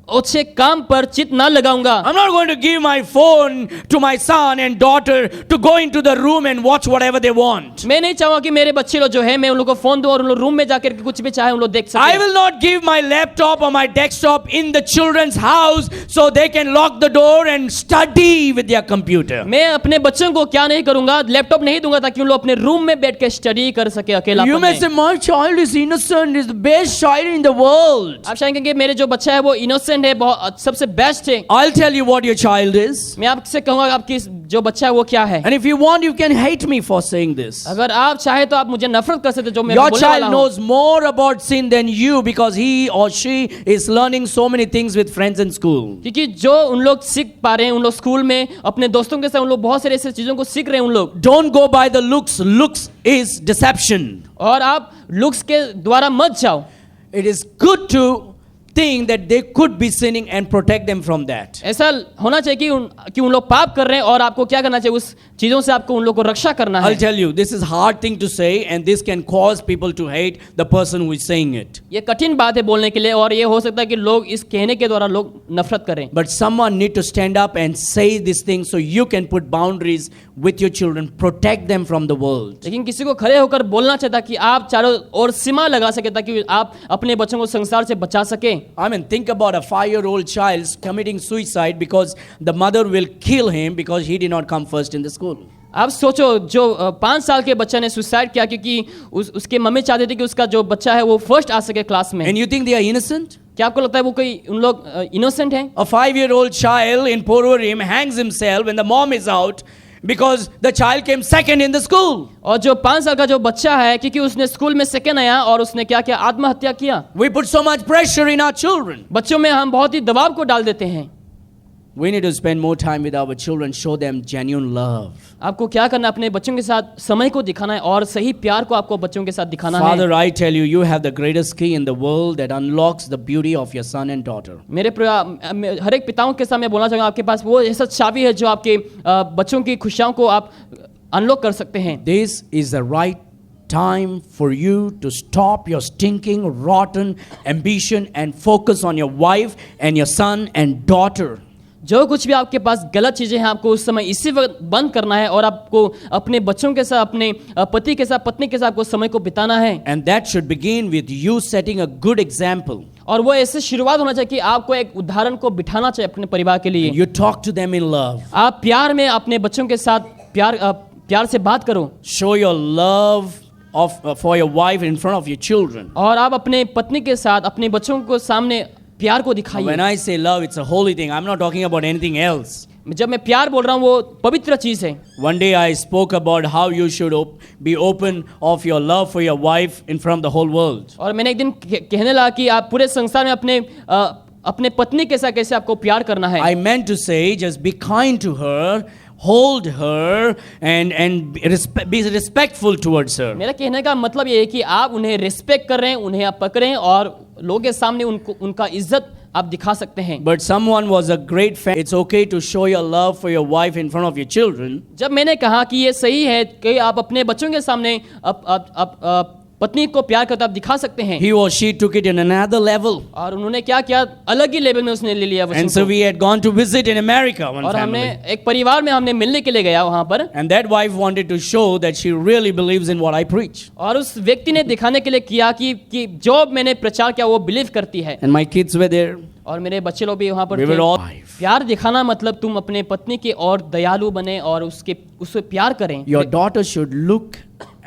अच्छे काम पर चित ना लगाऊंगा। I'm not going to give my phone to my son and daughter to go into the room and watch whatever they want. मैं नहीं चाहूंगा कि मेरे बच्चे लोग जो है मैं उन लोगों को फोन दूं और उन लोग रूम में जाकर के कुछ भी चाहे उन लोग देख सकें। I will not give my laptop or my desktop in the children's house so they can lock the door and study with their computer. मैं अपने बच्चों को क्या नहीं करूंगा, लैपटॉप नहीं दूंगा ताकि उन लोग अपने रूम में बैठ के स्टडी कर सके अकेला। You may say my child is innocent, is the best child in the world. आप शायद कहेंगे मेरे जो बच्चा है वो इनोसेंट है, बहुत सबसे बेस्ट है। I'll tell you what your child is. मैं आपसे कहूंगा आपकी जो बच्चा है वो क्या है। And if you want, you can hate me for saying this. अगर आप चाहे तो आप मुझे नफरत कर सकते हैं जो मैं Your बोलने वाला child हूं। knows more about sin than you because he or she is learning so many things with friends in school. क्योंकि जो उन लोग सीख पा रहे हैं, उन लोग स्कूल में अपने दोस्तों के साथ उन लोग बहुत सारे ऐसे चीजों को सीख रहे हैं उन लोग। Don't go by the looks. Looks is deception. और आप लुक्स के द्वारा मत जाओ। It is good to think that they could be sinning and protect them from that. ऐसा होना चाहिए कि उन लोग पाप कर रहे हैं और आपको क्या करना चाहिए, उस चीजों से आपको उन लोग को रक्षा करना है। I'll tell you, this is hard thing to say and this can cause people to hate the person who is saying it. ये कठिन बात है बोलने के लिए और ये हो सकता है कि लोग इस कहने के द्वारा लोग नफरत करें। But someone need to stand up and say this thing so you can put boundaries with your children, protect them from the world. लेकिन किसी को खड़े होकर बोलना चाहिए ताकि आप चारों ओर सीमा लगा सके, ताकि आप अपने बच्चों को संसार से बचा सके। I mean, think about a 5-year-old child committing suicide because the mother will kill him because he did not come first in the school. आप सोचो जो 5 साल के बच्चे ने सुसाइड किया क्योंकि उसके मम्मी चाहते थे कि उसका जो बच्चा है वो फर्स्ट आ सके क्लास में। And you think they are innocent? क्या आपको लगता है वो कोई उन लोग इनोसेंट हैं? A 5-year-old child in Porvorim hangs himself when the mom is out because the child came second in the school. और जो 5 साल का जो बच्चा है क्योंकि उसने स्कूल में सेकंड आया और उसने क्या किया, आत्महत्या किया। We put so much pressure in our children. बच्चों में हम बहुत ही दबाव को डाल देते हैं। We need to spend more time with our children, show them genuine love. आपको क्या करना, अपने बच्चों के साथ समय को दिखाना है और सही प्यार को आपको बच्चों के साथ दिखाना है। Father, I tell you, you have the greatest key in the world that unlocks the beauty of your son and daughter. मेरे हर एक पिताओं के साथ मैं बोलना चाहूँगा, आपके पास वो ऐसा चाबी है जो आपके बच्चों की खुशियों को आप अनलॉक कर सकते हैं। This is the right time for you to stop your stinking, rotten ambition and focus on your wife and your son and daughter. जो कुछ भी आपके पास गलत चीजें हैं आपको उस समय इसी वक्त बंद करना है और आपको अपने बच्चों के साथ, अपने पति के साथ, पत्नी के साथ आपको समय को बिताना है। And that should begin with you setting a good example. और वो ऐसे शुरुआत होना चाहिए कि आपको एक उदाहरण को बिठाना चाहिए अपने परिवार के लिए। You talk to them in love. आप प्यार में अपने बच्चों के साथ प्यार से बात करो। Show your love for your wife in front of your children. और आप अपने पत्नी के साथ अपने बच्चों को सामने प्यार को दिखाइए। When I say love, it's a holy thing. I'm not talking about anything else. जब मैं प्यार बोल रहा हूँ वो पवित्र चीज है। One day I spoke about how you should be open of your love for your wife in front of the whole world. और मैंने एक दिन कहने लगा कि आप पूरे संसार में अपने पत्नी के साथ कैसे आपको प्यार करना है। I meant to say just be kind to her, hold her and be respectful towards her. मेरा कहने का मतलब ये है कि आप उन्हें रिस्पेक्ट कर रहे हैं, उन्हें आप पकड़ें और लोगों के सामने उनका इज्जत आप दिखा सकते हैं। But someone was a great fan. It's okay to show your love for your wife in front of your children. जब मैंने कहा कि ये सही है कि आप अपने बच्चों के सामने पत्नी को प्यार करते आप दिखा सकते हैं। He or she took it in another level. और उन्होंने क्या किया, अलग ही लेवल में उसने ले लिया वचन And so को। we had gone to visit in America one और हमने family. एक परिवार में हमने मिलने के लिए गया वहां पर। And that wife wanted to show that she really believes in what I preach. और उस व्यक्ति ने दिखाने के लिए किया कि जो मैंने प्रचार किया वो बिलीव करती है। And my kids were there. और मेरे बच्चे लोग भी वहां पर We थे। were all. प्यार दिखाना मतलब तुम अपने पत्नी के और दयालु बने और उससे प्यार करें। Your daughter should look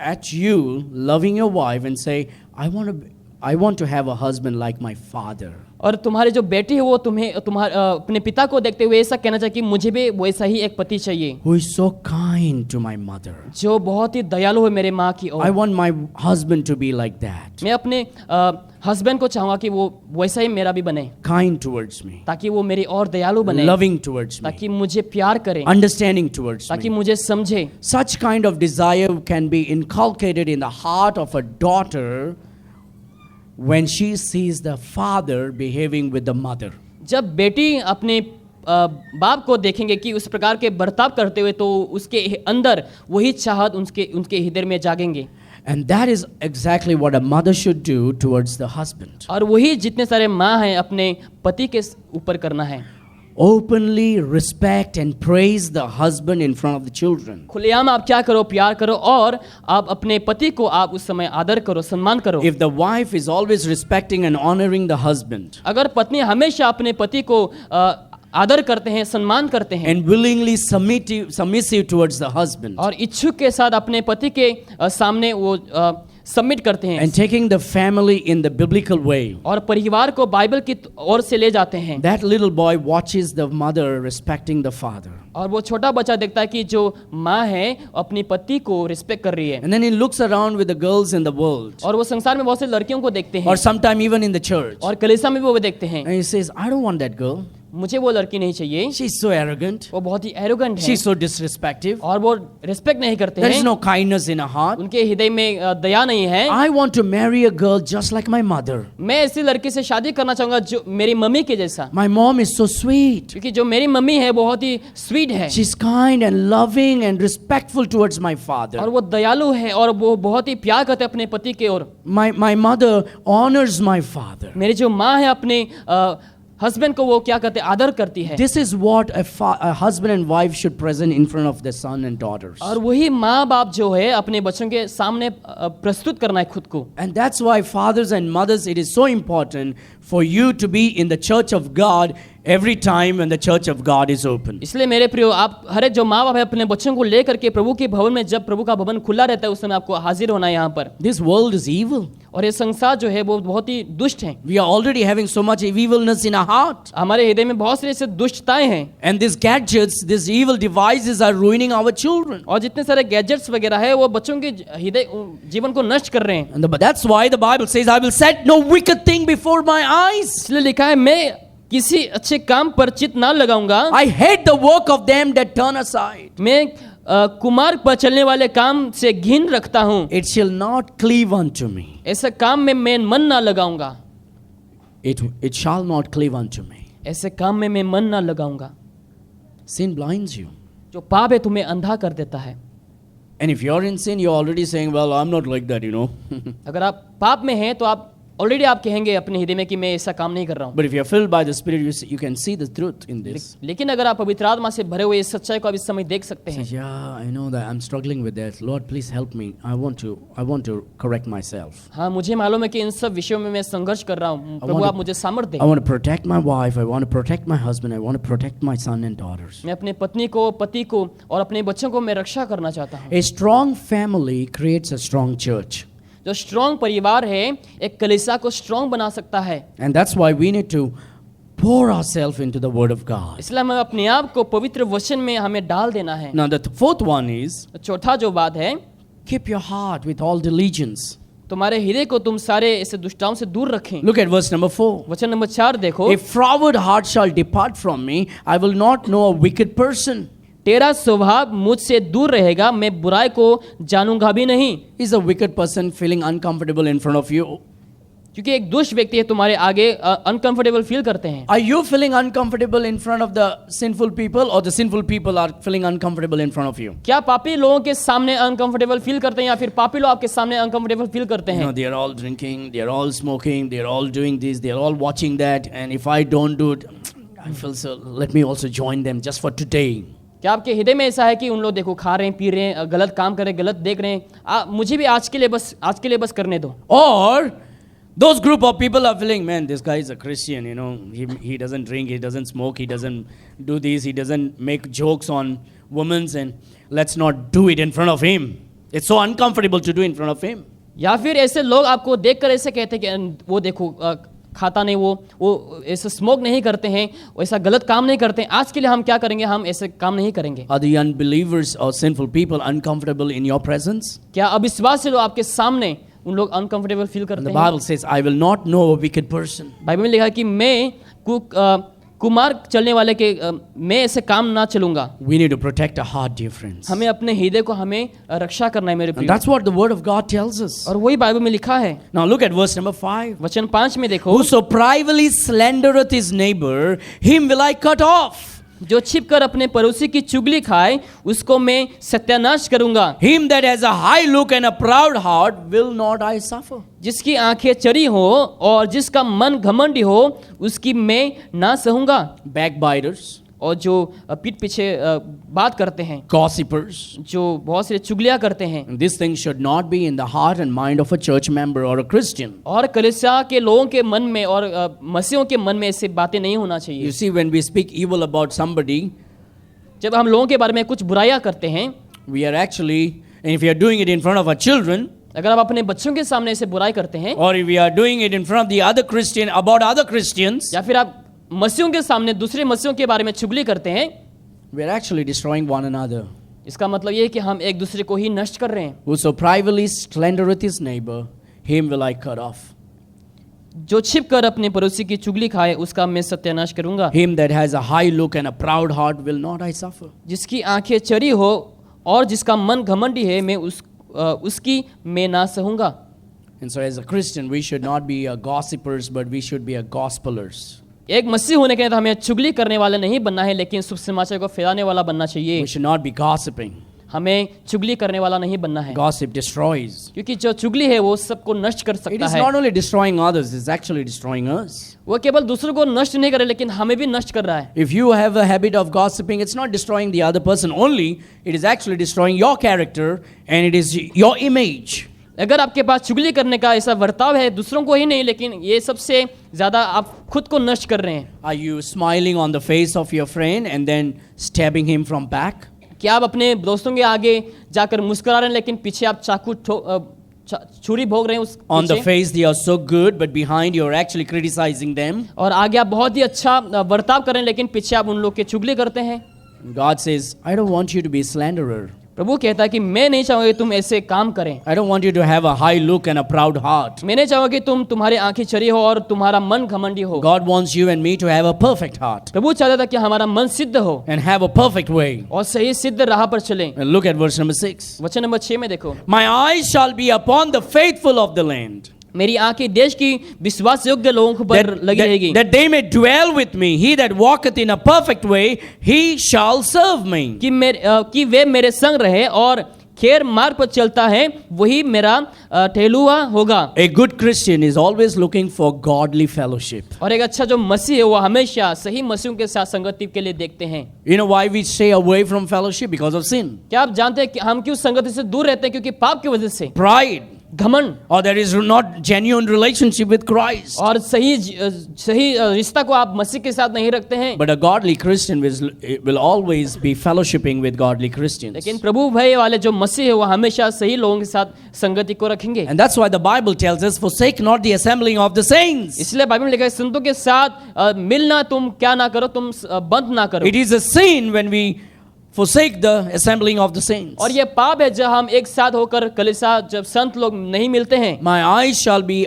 at you loving your wife and say, I want to have a husband like my father. और तुम्हारी जो बेटी है वो अपने पिता को देखते हुए ऐसा कहना चाहिए कि मुझे भी वैसा ही एक पति चाहिए Who is so kind to my mother. जो बहुत ही दयालु है मेरे माँ की I ore. want my husband to be like that. मैं अपने हस्बैंड को चाहूंगा कि वो वैसा ही मेरा भी बने, Kind towards me. ताकि वो मेरी और दयालु बने, Loving towards me. ताकि मुझे प्यार करे, Understanding towards ताकि me. मुझे समझे। Such kind of desire can be inculcated in the heart of a daughter when she sees the father behaving with the mother. जब बेटी अपने बाप को देखेंगे कि उस प्रकार के बर्ताव करते हुए तो उसके अंदर वही चाहत उनके हृदय में जागेंगे। And that is exactly what a mother should do towards the husband. और वही जितने सारे माँ हैं अपने पति के ऊपर करना है। Openly respect and praise the husband in front of the children. खुलेआम आप क्या करो, प्यार करो और आप अपने पति को आप उस समय आदर करो, सम्मान करो। If the wife is always respecting and honoring the husband अगर पत्नी हमेशा अपने पति को आदर करते हैं, सम्मान करते हैं and willingly submissive towards the husband और इच्छुक के साथ अपने पति के सामने वो सबमिट करते हैं and taking the family in the biblical way, और परिवार को बाइबल की ओर से ले जाते हैं, that little boy watches the mother respecting the father. और वो छोटा बच्चा देखता है कि जो माँ है अपनी पति को रिस्पेक्ट कर रही है। And then he looks around with the girls in the world, और वो संसार में बहुत से लड़कियों को देखते or हैं sometime even in the church, और कलीसिया में भी वो देखते हैं, and he says, I don't want that girl. मुझे वो लड़की नहीं चाहिए, She's so arrogant. वो बहुत ही एरोगेंट है She's so disrespectful. और वो रिस्पेक्ट नहीं करते There is हैं, no kindness in her heart. उनके हृदय में दया नहीं है। I want to marry a girl just like my mother. मैं ऐसी लड़की से शादी करना चाहूंगा जो मेरी मम्मी के जैसा, My mom is so sweet. क्योंकि जो मेरी मम्मी है बहुत ही स्वीट है She's kind and loving and respectful towards my और father. वो दयालु है और वो बहुत ही प्यार करते हैं अपने पति के ओर। My mother honors my father. मेरी जो माँ है अपने हस्बैंड को वो क्या करते हैं, आदर करती है। This is what a husband and wife should present in front of their son and daughters. और वही माँ बाप जो है अपने बच्चों के सामने प्रस्तुत करना है खुद को। And that's why fathers and mothers, it is so important for you to be in the church of God every time when the church of God is open. इसलिए मेरे प्रियो, आप हर एक जो माँ बाप है अपने बच्चों को लेकर के प्रभु के भवन में, जब प्रभु का भवन खुला रहता है उस समय आपको हाजिर होना है यहाँ पर। This world is evil. और ये संसार जो है वो बहुत ही दुष्ट है। We are already having so much evilness in our heart. हमारे हृदय में बहुत सी ऐसी दुष्टताएं हैं And these gadgets, these evil devices are ruining our children. और जितने सारे गैजेट्स वगैरह है वो बच्चों के हृदय जीवन को नष्ट कर रहे हैं। And that's why the Bible says, I will set no wicked thing before my eyes. इसलिए लिखा है मैं किसी अच्छे काम पर चित ना लगाऊंगा। I hate the work of them that turn aside. मैं कुमार्ग पर चलने वाले काम से घिन रखता हूँ। It shall not cleave unto me. ऐसे काम में मैं मन ना लगाऊंगा। It shall not cleave unto me. ऐसे काम में मैं मन ना लगाऊंगा। Sin blinds you. जो पाप है तुम्हें अंधा कर देता है। And if you're in sin, you're already saying, well, I'm not like that, you know. अगर आप पाप में हैं तो आप ऑलरेडी आप कहेंगे अपने हृदय में कि मैं ऐसा काम नहीं कर रहा हूँ। But if you are filled by the Spirit, you can see the truth in this. लेकिन अगर आप पवित्र आत्मा से भरे हुए इस सच्चाई को आप इस समय देख सकते हैं। Yeah, I know that I'm struggling with that. Lord, please help me. I want to correct myself. हाँ, मुझे मालूम है कि इन सब विषयों में मैं संघर्ष कर रहा हूँ। प्रभु आप मुझे सामर्थ्य I दें। want to protect my wife. I want to protect my husband. I want to protect my son and daughters. मैं अपने पत्नी को, पति को और अपने बच्चों को मैं रक्षा करना चाहता हूँ। A strong family creates a strong church. जो स्ट्रॉन्ग परिवार है एक कलीसिया को स्ट्रॉन्ग बना सकता है। And that's why we need to pour ourselves into the Word of God. इसलिए हमें अपने आप को पवित्र वचन में हमें डाल देना है। Now, the fourth one is चौथा जो बात है, keep your heart with all diligence. तुम्हारे हृदय को तुम सारे ऐसे दुष्टाओं से दूर रखें। Look at verse number 4. वचन नंबर 4 देखो। A froward heart shall depart from me. I will not know a wicked person. तेरा स्वभाव मुझसे दूर रहेगा, मैं बुराई को जानूंगा भी नहीं। Is a wicked person feeling uncomfortable in front of you? क्योंकि एक दुष्ट व्यक्ति है तुम्हारे आगे अनकंफर्टेबल फील करते हैं। Are you feeling uncomfortable in front of the sinful people, or the sinful people are feeling uncomfortable in front of you? क्या पापी लोगों के सामने अनकंफर्टेबल फील करते हैं या फिर पापी लोग आपके सामने अनकंफर्टेबल फील करते You हैं? know, they are all drinking, they are all smoking, they are all doing this, they are all watching that, and if I don't do it, I feel so, let me also join them just for today. क्या आपके हृदय में ऐसा है कि उन लोग देखो खा रहे हैं, पी रहे हैं, गलत काम कर रहे हैं, गलत देख रहे हैं, मुझे भी आज के लिए बस करने दो। Or those group of people are feeling, man, this guy is a Christian, you know, he doesn't drink, he doesn't smoke, he doesn't do this, he doesn't make jokes on women, and let's not do it in front of him. It's so uncomfortable to do in front of him. या फिर ऐसे लोग आपको देखकर ऐसे कहते हैं कि वो देखो खाता नहीं, वो ऐसे स्मोक नहीं करते हैं, वो ऐसा गलत काम नहीं करते हैं, आज के लिए हम क्या करेंगे, हम ऐसे काम नहीं करेंगे। Are the unbelievers or sinful people uncomfortable in your presence? क्या अविश्वासी लोग आपके सामने उन लोग अनकंफर्टेबल फील And करते the हैं? Bible says, I will not know a wicked person. Bible में लिखा है कि मैं कुमार्ग चलने वाले के मैं ऐसे काम ना चलूंगा। We need to protect our heart, dear friends. हमें अपने हृदय को हमें रक्षा करना है मेरे And प्रिय। that's what the Word of God tells us. और वही बाइबल में लिखा है। Now look at verse number 5. वचन 5 में देखो, Whoso privily slandereth his neighbor, him will I cut off. जो छिप कर अपने पड़ोसी की चुगली खाए उसको मैं सत्यानाश करूंगा। Him that has a high look and a proud heart will not I suffer. जिसकी आंखें चरी हो और जिसका मन घमंडी हो उसकी मैं ना सहूंगा। Backbiters, और जो पीठ पीछे बात करते हैं, gossipers. जो बहुत सारे चुगलियां करते हैं, And this thing should not be in the heart and mind of a church member or a Christian. और कलीसिया के लोगों के मन में और मसीहों के मन में ऐसी बातें नहीं होना चाहिए। You see, when we speak evil about somebody, जब हम लोगों के बारे में कुछ बुराइयां करते हैं, we are actually, and if we are doing it in front of our children, अगर आप अपने बच्चों के सामने ऐसे बुराई करते हैं, or if we are doing it in front of the other Christian about other Christians, या फिर आप मसीहों के सामने दूसरे मसीहों के बारे में चुगली करते हैं, we are actually destroying one another. इसका मतलब ये है कि हम एक दूसरे को ही नष्ट कर रहे हैं। Whoso privately slandereth his neighbor, him will I cut off. जो छिप कर अपने पड़ोसी की चुगली खाए उसका मैं सत्यानाश करूंगा। Him that has a high look and a proud heart will not I suffer. जिसकी आंखें चरी हो और जिसका मन घमंडी है मैं उसकी मैं ना सहूंगा। And so as a Christian, we should not be a gossipers, but we should be a gospelers. एक मसीह होने के लिए तो हमें चुगली करने वाले नहीं बनना है, लेकिन शुभ समाचार को फैलाने वाला बनना चाहिए। We should not be gossiping. हमें चुगली करने वाला नहीं बनना है, Gossip destroys. क्योंकि जो चुगली है वो सबको नष्ट कर It सकता is है। not only destroying others, it's actually destroying us. वो केवल दूसरों को नष्ट नहीं करे लेकिन हमें भी नष्ट कर रहा है। If you have a habit of gossiping, it's not destroying the other person only, it is actually destroying your character and it is your image. अगर आपके पास चुगली करने का ऐसा बर्ताव है दूसरों को ही नहीं, लेकिन ये सबसे ज्यादा आप खुद को नष्ट कर रहे हैं। Are you smiling on the face of your friend and then stabbing him from back? क्या आप अपने दोस्तों के आगे जाकर मुस्कुरा रहे हैं लेकिन पीछे आप छुरी भोग रहे हैं उस On the पीछे? face they are so good, but behind you are actually criticizing them. और आगे आप बहुत ही अच्छा बर्ताव कर रहे हैं लेकिन पीछे आप उन लोग के चुगली करते हैं। God says, I don't want you to be a slanderer. प्रभु कहता है कि मैं नहीं चाहूंगा कि तुम ऐसे काम करें। I don't want you to have a high look and a proud heart. मैं नहीं चाहूंगा कि तुम्हारी आंखें चरी हो और तुम्हारा मन घमंडी हो। God wants you and me to have a perfect heart प्रभु चाहता था कि हमारा मन सिद्ध हो and have a perfect way. और सही सिद्ध राह पर चले। And look at verse number 6. वचन नंबर 6 में देखो, My eyes shall be upon the faithful of the land, मेरी आंखें देश की विश्वास योग्य लोगों पर लगी रहेगी, that they may dwell with me. He that walketh in a perfect way, he shall serve me. कि वे मेरे संग रहे और खैर मार्ग पर चलता है वही मेरा ठहलुआ होगा। A good Christian is always looking for godly fellowship. और एक अच्छा जो मसीह है वो हमेशा सही मसीहों के साथ संगति के लिए देखते हैं। You know why we stay away from fellowship? Because of sin. क्या आप जानते हैं कि हम क्यों संगति से दूर रहते हैं? क्योंकि पाप की वजह से, Pride. घमंड, Or there is not genuine relationship with Christ. और सही रिश्ता को आप मसीह के साथ नहीं रखते हैं। But a godly Christian will always be fellowshipping with godly Christians. लेकिन प्रभु भय वाले जो मसीह है वो हमेशा सही लोगों के साथ संगति को रखेंगे। And that's why the Bible tells us, forsake not the assembling of the saints. इसलिए बाइबल में लिखा है संतों के साथ मिलना तुम क्या ना करो, तुम बंद ना करो। It is a sin when we forsake the assembling of the saints. और ये पाप है जब हम एक साथ होकर कलीसिया, जब संत लोग नहीं मिलते हैं। My eyes shall be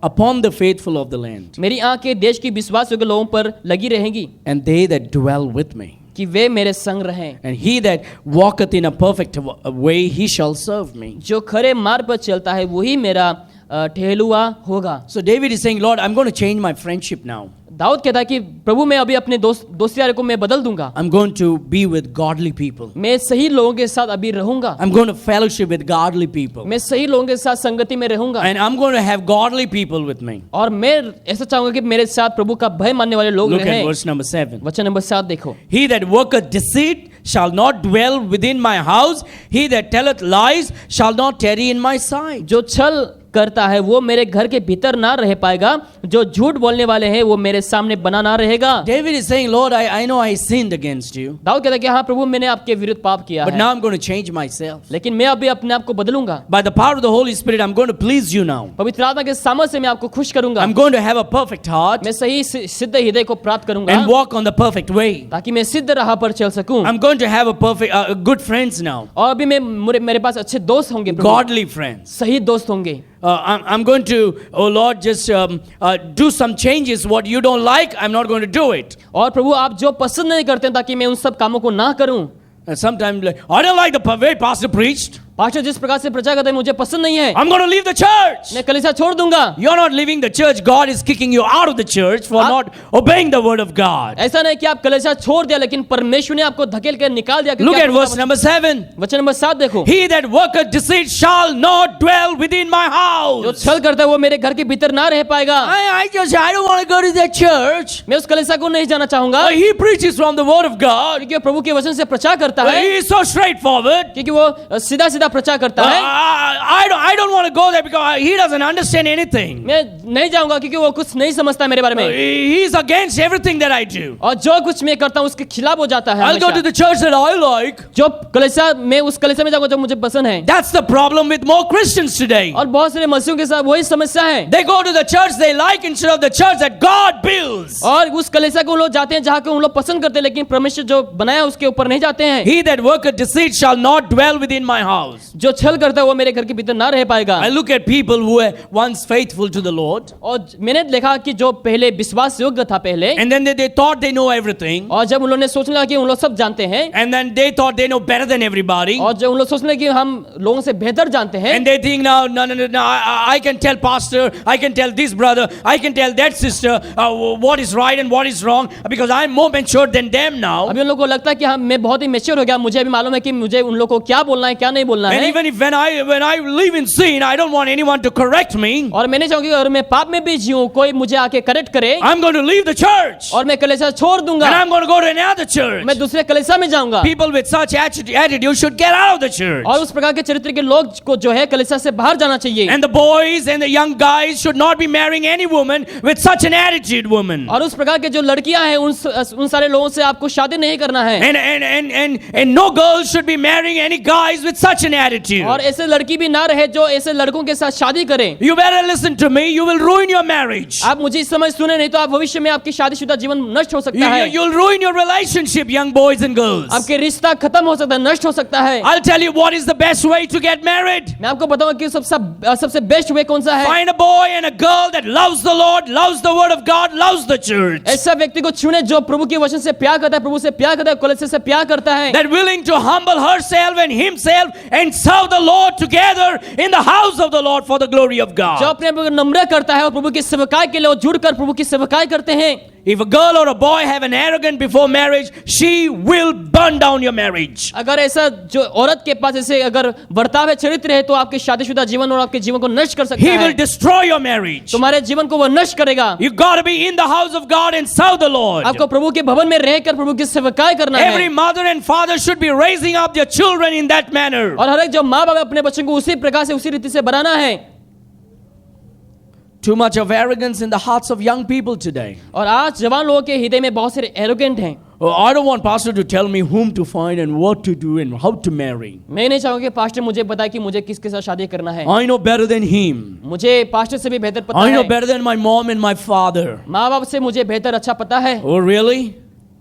upon the faithful of the land, मेरी आंखें देश की विश्वास योग्य लोगों पर लगी रहेंगी and they that dwell with me. कि वे मेरे संग रहें। And he that walketh in a perfect way, he shall serve me. जो खरे मार्ग पर चलता है वही मेरा ठहलुआ होगा। So David is saying, Lord, I'm going to change my friendship now. Dawood कहता है कि प्रभु मैं अभी अपने दोस्ती यारी को मैं बदल दूंगा। I'm going to be with godly people. मैं सही लोगों के साथ अभी रहूंगा। I'm going to fellowship with godly people. मैं सही लोगों के साथ संगति में रहूंगा। And I'm going to have godly people with me. और मैं ऐसा चाहूंगा कि मेरे साथ प्रभु का भय मानने वाले लोग Look at रहें। verse number 7. वचन नंबर 7 देखो। He that worketh deceit shall not dwell within my house. He that telleth lies shall not tarry in my sight. जो छल करता है वो मेरे घर के भीतर ना रह पाएगा, जो झूठ बोलने वाले हैं वो मेरे सामने बना ना रहेगा। David is saying, Lord, I know I sinned against you. Dawood कहता है कि हाँ प्रभु मैंने आपके विरुद्ध पाप किया But है, now I'm going to change myself. लेकिन मैं अभी अपने आप को बदलूंगा। By the power of the Holy Spirit, I'm going to please you now. पवित्र आत्मा के सामर्थ्य से मैं आपको खुश करूंगा। I'm going to have a perfect heart मैं सही सिद्ध हृदय को प्राप्त करूंगा and walk on the perfect way. ताकि मैं सिद्ध राह पर चल सकूं। I'm going to have a good friends now. और अभी मेरे पास अच्छे दोस्त होंगे प्रभु। Godly friends. सही दोस्त होंगे। I'm going to, oh Lord, just do some changes. What you don't like, I'm not going to do it. और प्रभु आप जो पसंद नहीं करते ताकि मैं उन सब कामों को ना करूं। Sometimes I don't like the way pastor preached. Pastor जिस प्रकार से प्रचार करते हैं मुझे पसंद नहीं है, I'm going to leave the church. मैं कलीसिया छोड़ दूंगा। You're not leaving the church. God is kicking you out of the church for not obeying the word of God. ऐसा नहीं कि आप कलीसिया छोड़ दिया, लेकिन परमेश्वर ने आपको धकेल कर निकाल दिया। Look at verse number 7. वचन नंबर 7 देखो। He that worketh deceit shall not dwell within my जो house. छल करता है वो मेरे घर के भीतर ना रह पाएगा। I don't want to go to that church. मैं उस कलीसिया को नहीं जाना चाहूंगा, He preaches from the word of God. क्योंकि वो प्रभु के वचन से प्रचार करता है, He is so straightforward. क्योंकि वो सीधा सीधा प्रचार करता है। I don't want to go there because he doesn't understand anything. मैं नहीं जाऊंगा क्योंकि वो कुछ नहीं समझता मेरे बारे में, He is against everything that I do. और जो कुछ मैं करता हूँ उसके खिलाफ हो जाता है। I'll go to the church that I like. जो कलीसिया मैं उस कलीसिया में जाऊंगा जो मुझे पसंद है। That's the problem with more Christians today. और बहुत सारे मसीहों के साथ वही समस्या है। They go to the church they like instead of the church that God builds. और उस कलीसिया को उन लोग जाते हैं जहाँ को उन लोग पसंद करते हैं, लेकिन परमेश्वर जो बनाया उसके ऊपर नहीं जाते हैं। He that worketh deceit shall not dwell within my house. जो छल करता है वो मेरे घर के भीतर ना रह पाएगा। I look at people who were once faithful to the Lord, और मैंने देखा कि जो पहले विश्वास योग्य था पहले, and then they thought they know everything, और जब उन्होंने सोचने लगा कि उन लोग सब जानते हैं, and then they thought they know better than everybody, और जब उन लोग सोचने लगे कि हम लोगों से बेहतर जानते हैं, and they think now, no, I can tell pastor, I can tell this brother, I can tell that sister what is right and what is wrong because I'm more mature than them now. अभी उन लोगों को लगता है कि हम मैं बहुत ही मैच्योर हो गया, मुझे अभी मालूम है कि मुझे उन लोगों को क्या बोलना है क्या नहीं बोलना And है। even if when I live in sin, I don't want anyone to correct me. और मैं नहीं चाहूंगी अगर मैं पाप में भी जीऊं कोई मुझे आके करेक्ट करे, I'm going to leave the church और मैं कलीसिया छोड़ दूंगा, and I'm going to go to another church. मैं दूसरे कलीसिया में जाऊंगा। People with such attitude should get out of the church. और उस प्रकार के चरित्र के लोग को जो है कलीसिया से बाहर जाना चाहिए। And the boys and the young guys should not be marrying any woman with such an attitude woman. और उस प्रकार के जो लड़कियां हैं उन सारे लोगों से आपको शादी नहीं करना है। And no girls should be marrying any guys with such an attitude. और ऐसे लड़की भी ना रहे जो ऐसे लड़कों के साथ शादी करें। You better listen to me. You will ruin your marriage. आप मुझे इस समय सुने नहीं तो आप भविष्य में आपकी शादीशुदा जीवन नष्ट हो सकता है। You'll ruin your relationship, young boys and girls. आपके रिश्ता खत्म हो सकता है, नष्ट हो सकता है। I'll tell you what is the best way to get married. मैं आपको बताऊंगा कि सबसे बेस्ट वे कौन सा है। Find a boy and a girl that loves the Lord, loves the word of God, loves the church. ऐसा व्यक्ति को चुने जो प्रभु के वचन से प्यार करता है, प्रभु से प्यार करता है, कलीसिया से प्यार करता है। That willing to humble herself and himself and serve the Lord together. together in the house of the Lord for the glory of जो God. अपने आप को नम्र करता है और प्रभु की सेवकाई के लिए वो जुड़कर प्रभु की सेवकाई करते हैं। If a girl or a boy have an arrogance before marriage, she will burn down your marriage. अगर ऐसा जो औरत के पास ऐसे अगर बर्ताव है, चरित्र है, तो आपके शादीशुदा जीवन और आपके जीवन को नष्ट कर सकता He will है। destroy your marriage. तुम्हारे जीवन को वो नष्ट करेगा। You got to be in the house of God and serve the Lord. आपको प्रभु के भवन में रहकर प्रभु की सेवकाई करना Every है। mother and father should be raising up their children in that manner. और हर एक जो माँ बाप अपने बच्चों को उसी प्रकार से उसी रीति से बनाना है। Too much of arrogance in the hearts of young people today. और आज जवान लोगों के हृदय में बहुत सारे एरोगेंट हैं। Oh, I don't want pastor to tell me whom to find and what to do and how to marry. मैं नहीं चाहूंगा कि पास्टर मुझे बताए कि मुझे किसके साथ शादी करना है। I know better than him. मुझे पास्टर से भी बेहतर पता I know है। better than my mom and my father. माँ बाप से मुझे बेहतर अच्छा पता है। Oh, really?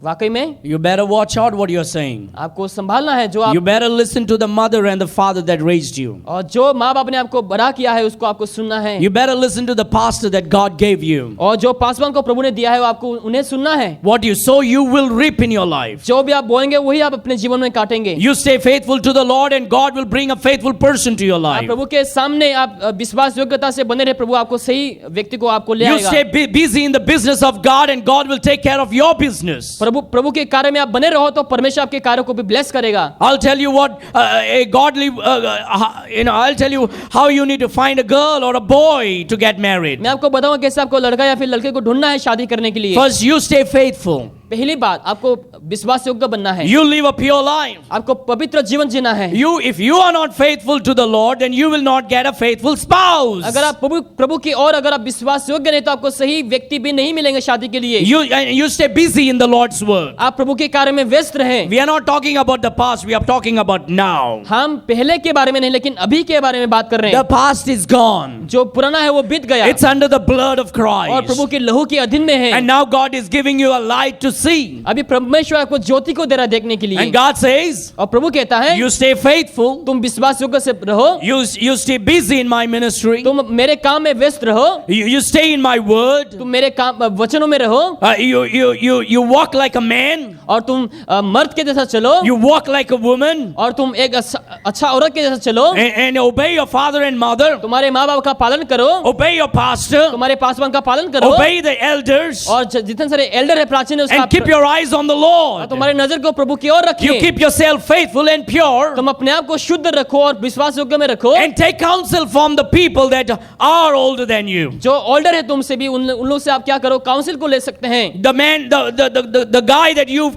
वाकई में You better watch out what you're saying. आपको संभालना है। जो You आप better listen to the mother and the father that raised you. और जो माँ बाप ने आपको बड़ा किया है उसको आपको सुनना है। You better listen to the pastor that God gave you. और जो पासवान को प्रभु ने दिया है वो आपको उन्हें सुनना है। What you sow, you will reap in your life. जो भी आप बोएंगे वही आप अपने जीवन में काटेंगे। You stay faithful to the Lord and God will bring a faithful person to your आप life. प्रभु के सामने आप विश्वास योग्यता से बने रहे, प्रभु आपको सही व्यक्ति को आपको ले You आएगा। stay busy in the business of God and God will take care of your business. प्रभु के कार्य में आप बने रहो तो परमेश्वर आपके कार्यों को भी ब्लेस करेगा। I'll tell you what a godly, I'll tell you how you need to find a girl or a boy to get married. मैं आपको बताऊंगा कैसे आपको लड़का या फिर लड़के को ढूंढना है शादी करने के लिए। First, you stay faithful. पहली बात आपको विश्वास योग्य बनना है। You live a pure life. आपको पवित्र जीवन जीना है। If you are not faithful to the Lord, then you will not get a faithful spouse. अगर आप प्रभु की और अगर आप विश्वास योग्य नहीं तो आपको सही व्यक्ति भी नहीं मिलेंगे शादी के लिए। You stay busy in the Lord's work. आप प्रभु के कार्य में व्यस्त रहें। We are not talking about the past. We are talking about now. हम पहले के बारे में नहीं लेकिन अभी के बारे में बात कर रहे हैं। The past is gone. जो पुराना है वो बीत गया। It's under the blood of Christ. और प्रभु के लहू के अधीन में है। And now God is giving you a light to see. अभी परमेश्वर आपको ज्योति को दे रहा है देखने के लिए। And God says, और प्रभु कहता है you stay faithful. तुम विश्वास योग्य से रहो। You stay busy in my ministry. तुम मेरे काम में व्यस्त रहो। You stay in my word. तुम मेरे काम वचनों में रहो। You walk like a man. और तुम मर्द के जैसा चलो। You walk like a woman. और तुम एक अच्छा औरत के जैसा चलो। And obey your father and mother. तुम्हारे माँ बाप का पालन करो। Obey your pastor. तुम्हारे पासवान का पालन करो। Obey the elders. और जितने सारे एल्डर है प्राचीन है And keep your eyes on the Lord. तुम्हारे नजर को प्रभु की ओर रखिए। You keep yourself faithful and pure. तुम अपने आप को शुद्ध रखो और विश्वास योग्य में रखो। And take counsel from the people that are older than you. जो ओल्डर है तुमसे भी उन लोग से आप क्या करो, काउंसिल को ले सकते हैं। The man, the guy that you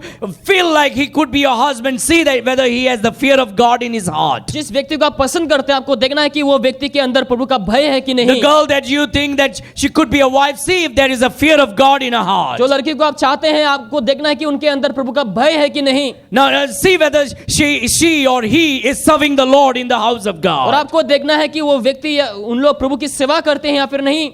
feel like he could be your husband, see that whether he has the fear of God in his heart. जिस व्यक्ति को आप पसंद करते हैं आपको देखना है कि वो व्यक्ति के अंदर प्रभु का भय है कि नहीं। The girl that you think that she could be a wife, see if there is a fear of God in her heart. जो लड़की को आप चाहते हैं आपको देखना है कि उनके अंदर प्रभु का भय है कि नहीं। Now see whether she or he is serving the Lord in the house of और God. आपको देखना है कि वो व्यक्ति उन लोग प्रभु की सेवा करते हैं या फिर नहीं।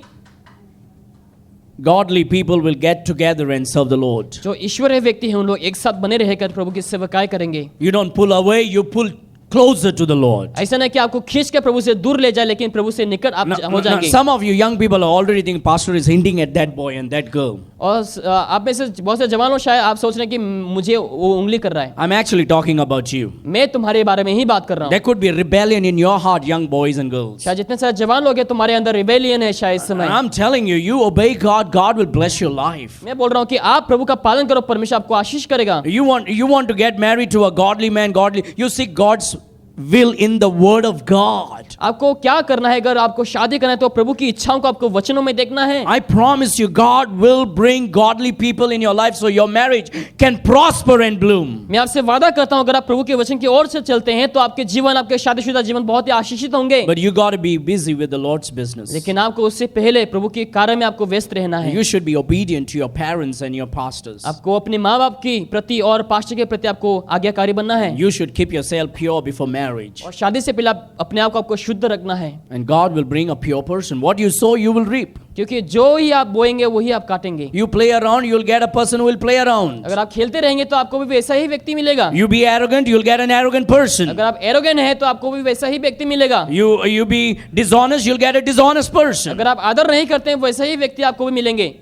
Godly people will get together and serve the Lord. जो ईश्वरीय व्यक्ति हैं उन लोग एक साथ बने रहकर प्रभु की सेवकाई करेंगे। You don't pull away, you pull closer to the Lord. ऐसा नहीं कि आपको खींच के प्रभु से दूर ले जाए लेकिन प्रभु से निकट आप हो जाएंगे। Some of you young people are already thinking pastor is hinting at that boy and that girl. और आप में से बहुत से जवान लोग शायद आप सोच रहे हैं कि मुझे वो उंगली कर रहा है। I'm actually talking about you. मैं तुम्हारे बारे में ही बात कर रहा हूँ। There could be rebellion in your heart, young boys and girls. शायद जितने सारे जवान लोग हैं तुम्हारे अंदर रिबेलियन है शायद इस समय। I'm telling you, you obey God, God will bless your life. मैं बोल रहा हूँ कि आप प्रभु का पालन करो, परमेश्वर आपको आशीष करेगा। You want to get married to a godly man, you seek God's will in the word of God. आपको क्या करना है, अगर आपको शादी करना है तो प्रभु की इच्छाओं को आपको वचनों में देखना है। I promise you, God will bring godly people in your life so your marriage can prosper and bloom. मैं आपसे वादा करता हूँ अगर आप प्रभु के वचन की ओर से चलते हैं तो आपके जीवन, आपके शादीशुदा जीवन बहुत ही आशीषित होंगे। But you got to be busy with the Lord's business. लेकिन आपको उससे पहले प्रभु के कार्य में आपको व्यस्त रहना है। You should be obedient to your parents and your pastors. आपको अपने माँ बाप की प्रति और पास्टर के प्रति आपको आज्ञाकारी बनना है। You should keep yourself pure before marriage. और शादी से पहले अपने आप को आपको शुद्ध रखना है। And God will bring a pure person. What you sow, you will reap. क्योंकि जो ही आप बोएंगे वही आप काटेंगे। You play around, you'll get a person who will play around. अगर आप खेलते रहेंगे तो आपको भी वैसा ही व्यक्ति मिलेगा। You be arrogant, you'll get an arrogant person. अगर आप एरोगेंट हैं तो आपको भी वैसा ही व्यक्ति मिलेगा। You be dishonest, you'll get a dishonest person. अगर आप आदर नहीं करते हैं वैसा ही व्यक्ति आपको भी मिलेंगे।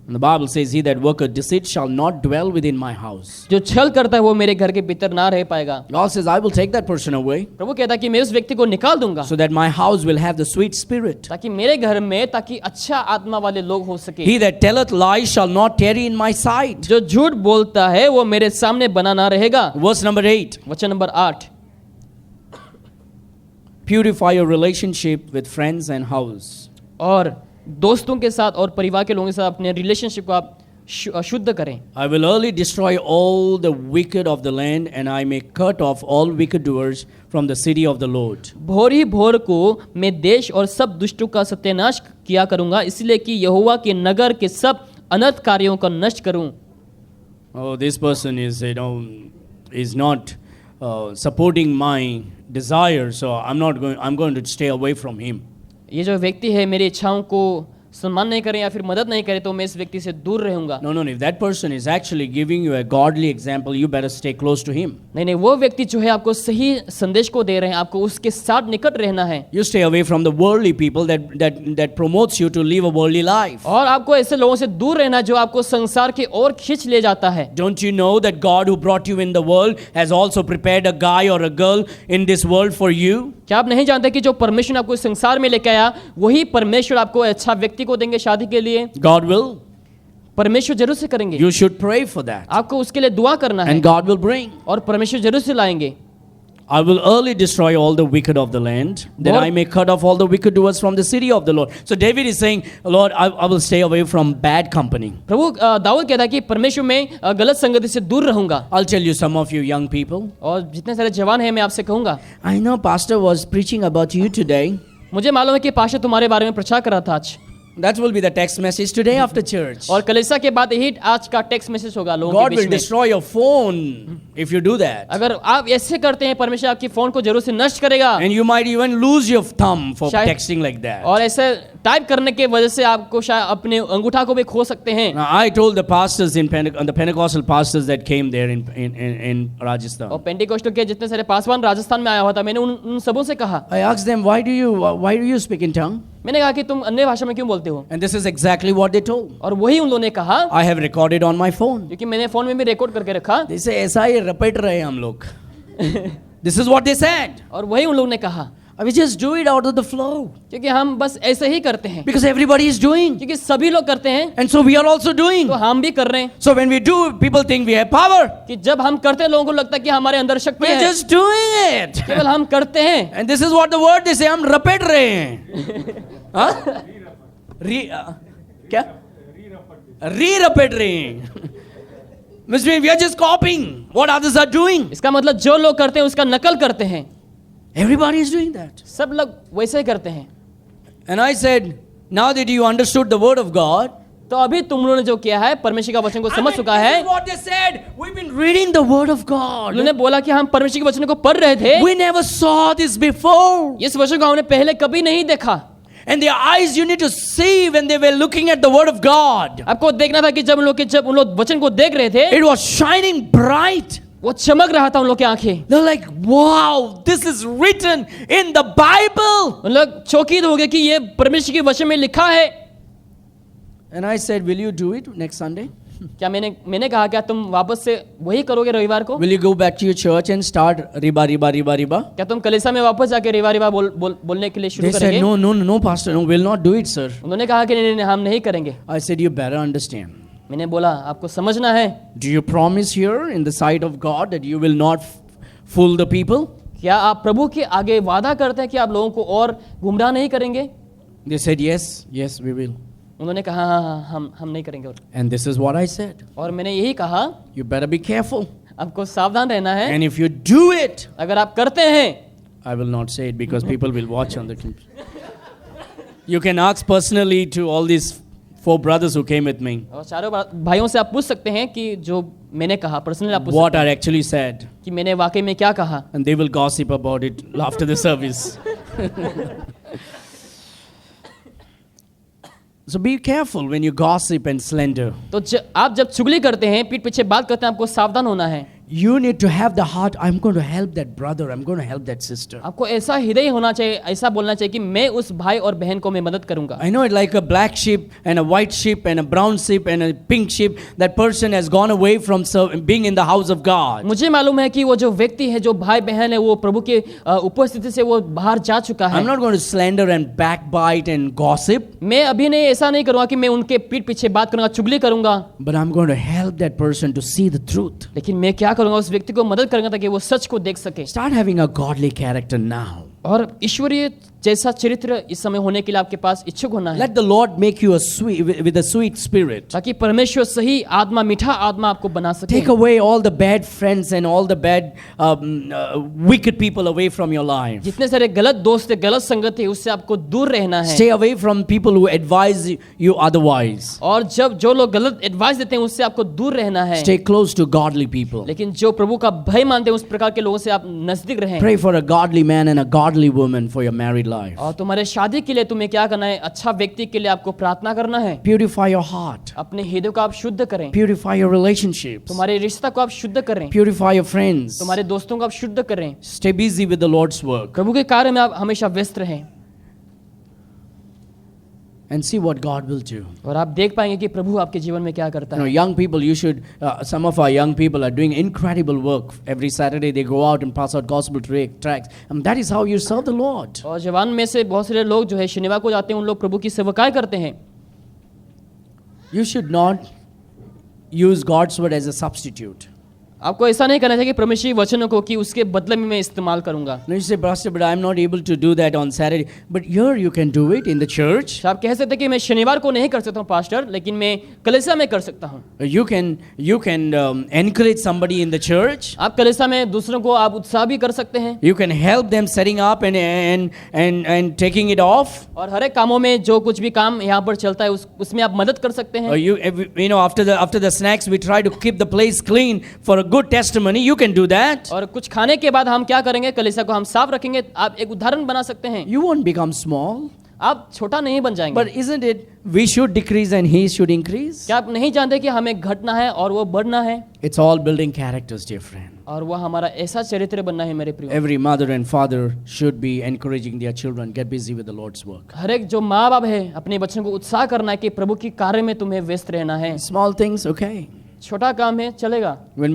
And the Bible says, "He that worketh deceit shall not dwell within my house." जो छल करता है वो मेरे घर के भीतर ना रह पाएगा। God says, "I will take that person away, प्रभु कहता है कि मैं उस व्यक्ति को निकाल दूंगा, so that my house will have the sweet spirit. ताकि मेरे घर में ताकि अच्छा आत्मा वाले लोग हो सके। He that telleth lies shall not tarry in my sight." जो झूठ बोलता है वो मेरे सामने बना ना रहेगा। Verse number 8. वचन number 8, Purify your relationship with friends and house. और दोस्तों के साथ और परिवार के लोगों के साथ अपने रिलेशनशिप को आप शुद्ध करें। I will early destroy all the wicked of the land, and I may cut off all wicked doers from the city of the Lord. भोर ही भोर को मैं देश और सब दुष्टों का सत्यानाश किया करूंगा, इसलिए कि यहोवा के नगर के सब अनर्थ कार्यों को नष्ट करूं। Oh, this person is, is not supporting my desire, so I'm going to stay away from him. ये जो व्यक्ति है मेरी इच्छाओं को सम्मान नहीं करे या फिर मदद नहीं करे तो मैं इस व्यक्ति से दूर रहूंगा। No, if that person is actually giving you a godly example, you better stay close to him. नहीं, वो व्यक्ति जो है आपको सही संदेश को दे रहे हैं, आपको उसके साथ निकट रहना है। You stay away from the worldly people that promotes you to live a worldly life. और आपको ऐसे लोगों से दूर रहना जो आपको संसार की ओर खींच ले जाता है। Don't you know that God who brought you in the world has also prepared a guy or a girl in this world for you? क्या आप नहीं जानते कि जो परमेश्वर ने आपको संसार में लेकर आया वही परमेश्वर आपको अच्छा व्यक्ति को देंगे शादी के लिए? God will. परमेश्वर जरूर से करेंगे। You should pray for that. आपको उसके लिए दुआ करना है And God will bring. और परमेश्वर जरूर से लाएंगे। I will early destroy all the wicked of the land, that I may cut off all the wicked doers from the city of the Lord. So David is saying, Lord, I will stay away from bad company. प्रभु दाऊद कहता है कि परमेश्वर मैं गलत संगति से दूर रहूंगा। I'll tell you, some of you young people, और जितने सारे जवान हैं मैं आपसे कहूंगा, I know pastor was preaching about you today. मुझे मालूम है कि पास्टर तुम्हारे बारे में प्रचार कर रहा था आज। That will be the text message today after church. और कलीसिया के बाद यही आज का टेक्स्ट मैसेज होगा लोगों God के will बीच में। destroy your phone if you do that. अगर आप ऐसे करते हैं परमेश्वर आपकी फोन को जरूर से नष्ट करेगा। And you might even lose your thumb for शायद- texting like that. और ऐसे टाइप करने के वजह से आपको शायद अपने अंगूठा को भी खो सकते हैं। Now, I told the pastors in the Pentecostal pastors that came there in Rajasthan. और पेंटिकोस्टल के जितने सारे पासवान राजस्थान में आया हुआ था, मैंने उन सबों से कहा, I asked them, why do you speak in tongue? मैंने कहा कि तुम अन्य भाषा में क्यों बोलते हो? And this is exactly what they told. और वही उन लोगों ने कहा, I have recorded on my phone. क्योंकि मैंने फोन में भी रिकॉर्ड करके रखा। They say ऐसा ही रपट रहे हम लोग. This is what they said. और वही उन लोगों ने कहा, We just do it out of the flow. क्योंकि हम बस ऐसे ही करते हैं, Because everybody is doing. क्योंकि सभी लोग करते हैं And so we are also doing. तो हम भी कर रहे हैं। So when we do, people think we have power. कि जब हम करते हैं लोगों को लगता है कि हमारे अंदर शक्ति We're है, just doing it. केवल हम करते हैं। And this is what the word they say, हम रपट रहे हैं. हाँ? क्या? Re-रपट रहे हैं. Which means we are just copying what others are doing. इसका मतलब जो लोग करते हैं उसका नकल करते हैं। Everybody is doing that. सब लोग वैसे ही करते हैं। And I said, now that you understood the word of God, तो अभी तुम लोगों ने जो किया है परमेश्वर का वचन को समझ चुका this है। is what they said. We've been reading the word of God. उन्होंने बोला कि हम परमेश्वर के वचन को पढ़ रहे थे, We never saw this before. इस वचन को हमने पहले कभी नहीं देखा। And their eyes you need to see when they were looking at the word of God. आपको देखना था कि जब उन लोग वचन को देख रहे थे, It was shining bright. वो चमक रहा था उन लोग की आंखें। They're like, wow, this is written in the Bible. उन लोग चौकीद हो गए कि ये परमेश्वर के वचन में लिखा है। And I said, will you do it next Sunday? क्या मैंने कहा क्या तुम वापस से वही करोगे रविवार को? Will you go back to your church and start riba, riba, riba, riba? क्या तुम कलीसिया में वापस जाके रिवा बोलने के लिए शुरू They said, करेंगे? no, pastor, no, we'll not do it, sir. उन्होंने कहा कि नहीं, हम नहीं करेंगे। I said, you better understand. मैंने बोला आपको समझना है। Do you promise here in the sight of God that you will not fool the people? क्या आप प्रभु के आगे वादा करते हैं कि आप लोगों को और गुमराह नहीं करेंगे? They said, yes, we will. उन्होंने कहा हाँ, हम नहीं करेंगे। And this is what I said. और मैंने यही कहा, You better be careful. आपको सावधान रहना है। And if you do it, अगर आप करते हैं, I will not say it because people will watch on the computer. You can ask personally to all these 4 brothers who came with me और चारों भाइयों से आप पूछ सकते हैं कि जो मैंने कहा पर्सनली आप पूछ what सकते I actually said, हैं कि मैंने वाकई में क्या कहा। and they will gossip about it after the service. So be careful when you gossip and slander. तो आप जब चुगली करते हैं, पीठ पीछे बात करते हैं, आपको सावधान होना है। You need to have the heart, I'm going to help that brother, I'm going to help that sister. आपको ऐसा हृदय होना चाहिए, ऐसा बोलना चाहिए कि मैं उस भाई और बहन को मैं मदद करूंगा. I know it like a black sheep and a white sheep and a brown sheep and a pink sheep. That person has gone away from being in the house of God. मुझे मालूम है कि वो जो व्यक्ति है, जो भाई बहन है, वो प्रभु के उपस्थिति से वो बाहर जा चुका है. I'm not going to slander and backbite and gossip. मैं अभी नहीं ऐसा नहीं करूंगा कि मैं उनके पीठ पीछे बात करूंगा, चुगली करूंगा. But I'm going to help that person to see the truth. लेकिन मैं क्या करूंगा, उस व्यक्ति को मदद करूंगा ताकि वो सच को देख सके. Start having a godly character now. और ईश्वरीय जैसा चरित्र इस समय होने के लिए आपके पास इच्छुक होना है. Let the Lord make you a sweet with a sweet spirit. ताकि परमेश्वर सही आत्मा, मीठा आत्मा आपको बना सके. Take away all the bad friends and all the bad wicked people away from your life. जितने सारे गलत दोस्त है, गलत संगत है, उससे आपको दूर रहना है. Stay away from people who advise you otherwise. और जब जो लोग गलत एडवाइस देते हैं उससे आपको दूर रहना है. Stay close to godly people. लेकिन जो प्रभु का भय मानते हैं उस प्रकार के लोगों से आप नजदीक रहें. Pray for a godly man and a godly woman for your married life. और तुम्हारे शादी के लिए तुम्हें क्या करना है, अच्छा व्यक्ति के लिए आपको प्रार्थना करना है. Purify your heart. अपने हृदय को आप शुद्ध करें. Purify your relationships. तुम्हारे रिश्ता को आप शुद्ध करें. Purify your friends. तुम्हारे दोस्तों को आप शुद्ध करें. Stay busy with the Lord's work. प्रभु के कार्य में आप हमेशा व्यस्त रहें. And see what God will do. और आप देख पाएंगे कि प्रभु आपके जीवन में क्या करता You know, है. young people, you should, some of our young people are doing incredible work. Every Saturday they go out and pass out gospel tracts. And that is how you serve the Lord. और जवान में से बहुत सारे लोग जो है शनिवार को जाते हैं, उन लोग प्रभु की सेवकाई करते हैं. You should not use God's word as a substitute. आपको ऐसा नहीं करना चाहिए कि परमेश्वरी वचनों को कि उसके बदले में मैं इस्तेमाल करूंगा. Now you say, Pastor, but I'm not able to do that on Saturday. But here you can do it in the church. आप कह सकते हैं कि मैं शनिवार को नहीं कर सकता हूँ पास्टर, लेकिन मैं कलीसिया में कर सकता हूँ. You can encourage somebody in the church. आप कलीसिया में दूसरों को आप उत्साह भी कर सकते हैं. You can help them setting up and taking it off. और हर एक कामों में जो कुछ भी काम यहाँ पर चलता है उसमें आप मदद कर सकते हैं. You know, after the snacks we try to keep the place clean for a good testimony. You can do that. और कुछ खाने के बाद हम क्या करेंगे, कलीसिया को हम साफ रखेंगे. आप एक उदाहरण बना सकते हैं. You won't become small. आप छोटा नहीं बन जाएंगे. But isn't it we should decrease and he should increase? क्या आप नहीं जानते कि हमें घटना है और वो बढ़ना है? It's all building characters, dear friend. और वह हमारा ऐसा चरित्र बनना है मेरे प्रिय. Every mother and father should be encouraging their children, get busy with the Lord's work. हर एक जो माँ बाप है अपने बच्चों को उत्साह करना है कि प्रभु की कार्य में तुम्हें व्यस्त रहना है. Small things, okay. छोटा काम है, चलेगा. When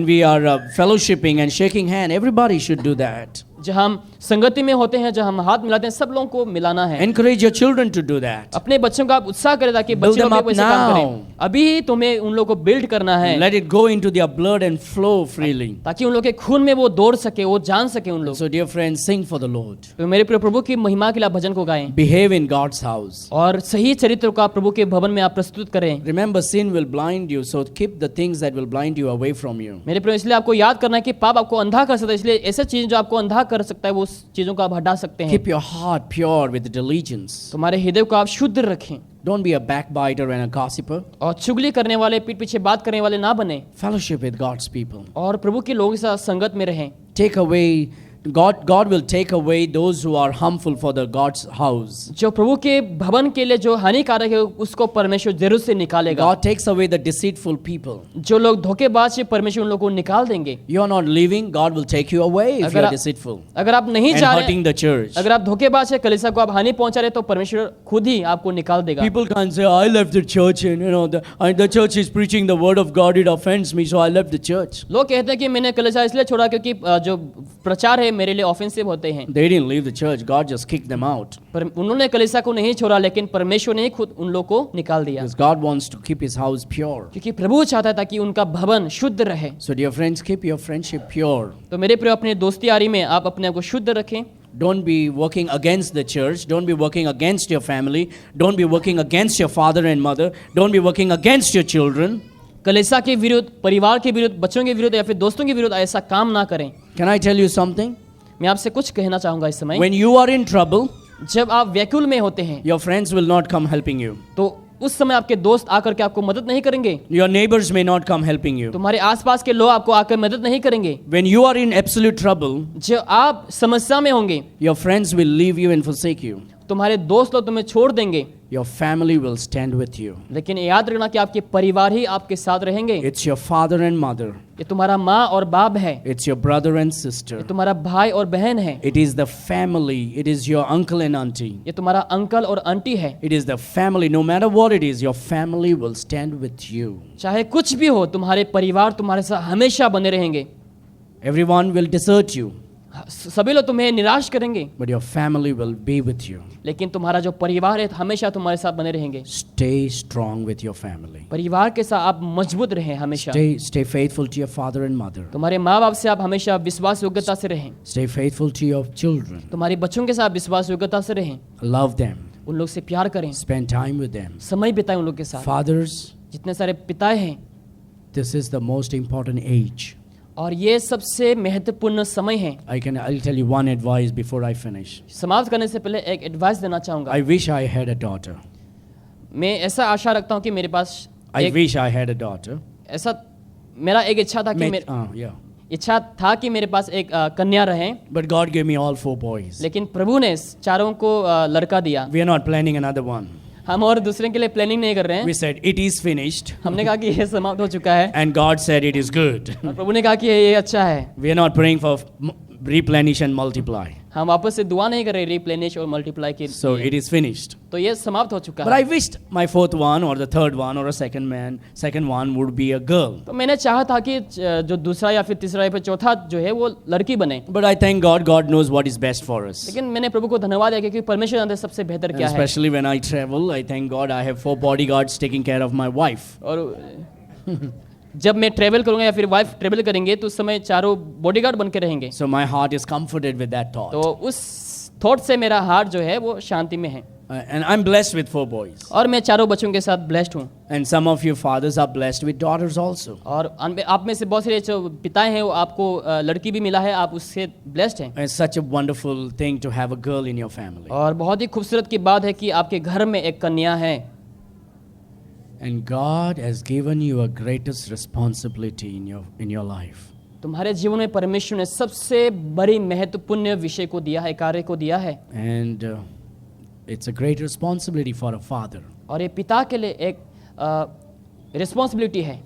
we are fellowshipping and shaking hand, everybody should do that. जब हम संगति में होते हैं, जब हम हाथ मिलाते हैं, सब लोगों को मिलाना है. Encourage your children to do that. अपने बच्चों का आप उत्साह करें ताकि Build बच्चे them लोग up भी वैसे काम now. करें. अभी ही तुम्हें उन लोगों को बिल्ड करना है Let it go into their blood and flow freely. ताकि उन लोग के खून में वो दौड़ सके, वो जान सके उन लोग. So dear friends, sing for the Lord. तो मेरे प्रिय प्रभु की महिमा के लिए आप भजन को गाएं. Behave in God's house. और सही चरित्र को आप प्रभु के भवन में आप प्रस्तुत करें. Remember, sin will blind you, so keep the things that will blind you away from you. मेरे प्रिय, इसलिए आपको याद करना है कि पाप आपको अंधा कर सकता है, इसलिए ऐसे चीजें जो आपको अंधा कर सकता है वो चीजों को आप हटा सकते हैं. Keep your heart pure with diligence. तुम्हारे हृदय को आप शुद्ध रखें. Don't be a backbiter and a gossiper. और चुगली करने वाले, पीठ पीछे बात करने वाले ना बने. Fellowship with God's people. और प्रभु के लोगों के साथ संगत में रहें. Take away, God will take away those who are harmful for the God's house. जो प्रभु के भवन के लिए जो हानिकारक है उसको परमेश्वर जरूर से निकालेगा. God takes away the deceitful people. जो लोग धोखेबाज है परमेश्वर उन लोगों को निकाल देंगे. You are not leaving, God will take you away if you are deceitful अगर आप नहीं and जा रहे, hurting the church. अगर आप धोखेबाज है, कलीसिया को आप हानि पहुंचा रहे, तो परमेश्वर खुद ही आपको निकाल देगा. People can't say, I left the church and the church is preaching the word of God, it offends me, so I left the church. लोग कहते हैं कि मैंने कलीसिया इसलिए छोड़ा क्योंकि जो प्रचार है मेरे लिए ऑफेंसिव होते हैं. They didn't leave the church, God just kicked them out. पर उन्होंने कलीसिया को नहीं छोड़ा, लेकिन परमेश्वर ने खुद उन लोग को निकाल दिया. Because God wants to keep his house pure. क्योंकि प्रभु चाहता है ताकि उनका भवन शुद्ध रहे. So dear friends, keep your friendship pure. तो मेरे प्रिय, अपने दोस्ती यारी में आप अपने आप को शुद्ध रखें. Don't be working against the church. Don't be working against your family. Don't be working against your father and mother. Don't be working against your children. कलीसिया के विरुद्ध, परिवार के विरुद्ध, बच्चों के विरुद्ध या फिर दोस्तों के विरुद्ध ऐसा काम ना करें. Can I tell you something? मैं आपसे कुछ कहना चाहूंगा इस समय. When you are in trouble, जब आप व्याकुल में होते हैं, your friends will not come helping you. तो उस समय आपके दोस्त आकर के आपको मदद नहीं करेंगे. Your neighbors may not come helping you. तुम्हारे आसपास के लोग आपको आकर मदद नहीं करेंगे. When you are in absolute trouble, जब आप समस्या में होंगे, your friends will leave you and forsake you. तुम्हारे दोस्त लोग तुम्हें छोड़ देंगे. your family will stand with you. लेकिन याद रखना कि आपके परिवार ही आपके साथ रहेंगे। It's your father and mother. ये तुम्हारा माँ और बाप है, It's your brother and sister. ये तुम्हारा भाई और बहन है, It is the family. It is your uncle and auntie. ये तुम्हारा अंकल और आंटी है। It is the family. No matter what it is, your family will stand with you. चाहे कुछ भी हो, तुम्हारे परिवार तुम्हारे साथ हमेशा बने रहेंगे। Everyone will desert you, सभी लोग तुम्हें निराश करेंगे, but your family will be with you. लेकिन तुम्हारा जो परिवार है हमेशा तुम्हारे साथ बने रहेंगे। Stay strong with your family. परिवार के साथ आप मजबूत रहें हमेशा। Stay faithful to your father and mother. तुम्हारे माँ बाप से आप हमेशा विश्वास योग्यता से रहें। Stay faithful to your children. तुम्हारे बच्चों के साथ विश्वास योग्यता से रहें। Love them. उन लोग से प्यार करें, Spend time with them. समय बिताएं उन लोग के साथ। Fathers, जितने सारे पिताएं हैं, this is the most important age. और ये सबसे महत्वपूर्ण समय है। I'll tell you one advice before I finish. समाप्त करने से पहले एक एडवाइस देना चाहूंगा। I wish I had a daughter. मैं ऐसा आशा रखता हूँ कि मेरे पास I wish I had a daughter. ऐसा मेरा एक इच्छा था कि Yeah. इच्छा था कि मेरे पास एक कन्या रहे, But God gave me all 4 boys. लेकिन प्रभु ने चारों को लड़का दिया। We are not planning another one. हम और दूसरे के लिए प्लानिंग नहीं कर रहे हैं। We said it is finished, हमने कहा कि ये समाप्त हो चुका है, and God said it is good. और प्रभु ने कहा कि ये अच्छा है। We are not praying for replenish and multiply. हम वापस से दुआ नहीं कर रहे रिप्लेनिश और मल्टीप्लाई के So लिए। it is finished. तो ये समाप्त हो चुका But है। I wished my 4th one or the 3rd one or a second one would be a girl. तो मैंने चाहा था कि जो दूसरा या फिर तीसरा या फिर चौथा जो है वो लड़की बने, But I thank God, God knows what is best for us. लेकिन मैंने प्रभु को धन्यवाद दिया क्योंकि परमेश्वर जानते हैं सबसे बेहतर And क्या है। especially when I travel, I thank God I have 4 bodyguards taking care of my wife. और जब मैं ट्रेवल करूंगा या फिर वाइफ ट्रेवल करेंगे तो उस समय चारों बॉडीगार्ड बन के रहेंगे। So my heart is comforted with that thought. तो उस थॉट से मेरा हार्ट जो है वो शांति में है। And I'm blessed with 4 boys. और मैं चारों बच्चों के साथ ब्लेस्ड हूँ। And some of you fathers are blessed with daughters also. और आप में से बहुत सारे जो पिताएं हैं वो आपको लड़की भी मिला है, आप उससे ब्लेस्ड हैं। It's such a wonderful thing to have a girl in your family. और बहुत ही खूबसूरत की बात है कि आपके घर में एक कन्या है। And God has given you a greatest responsibility in your life. तुम्हारे जीवन में परमेश्वर ने सबसे बड़ी महत्वपूर्ण विषय को दिया है, कार्य को दिया है। And it's a great responsibility for a father. और ये पिता के लिए एक रिस्पॉन्सिबिलिटी है।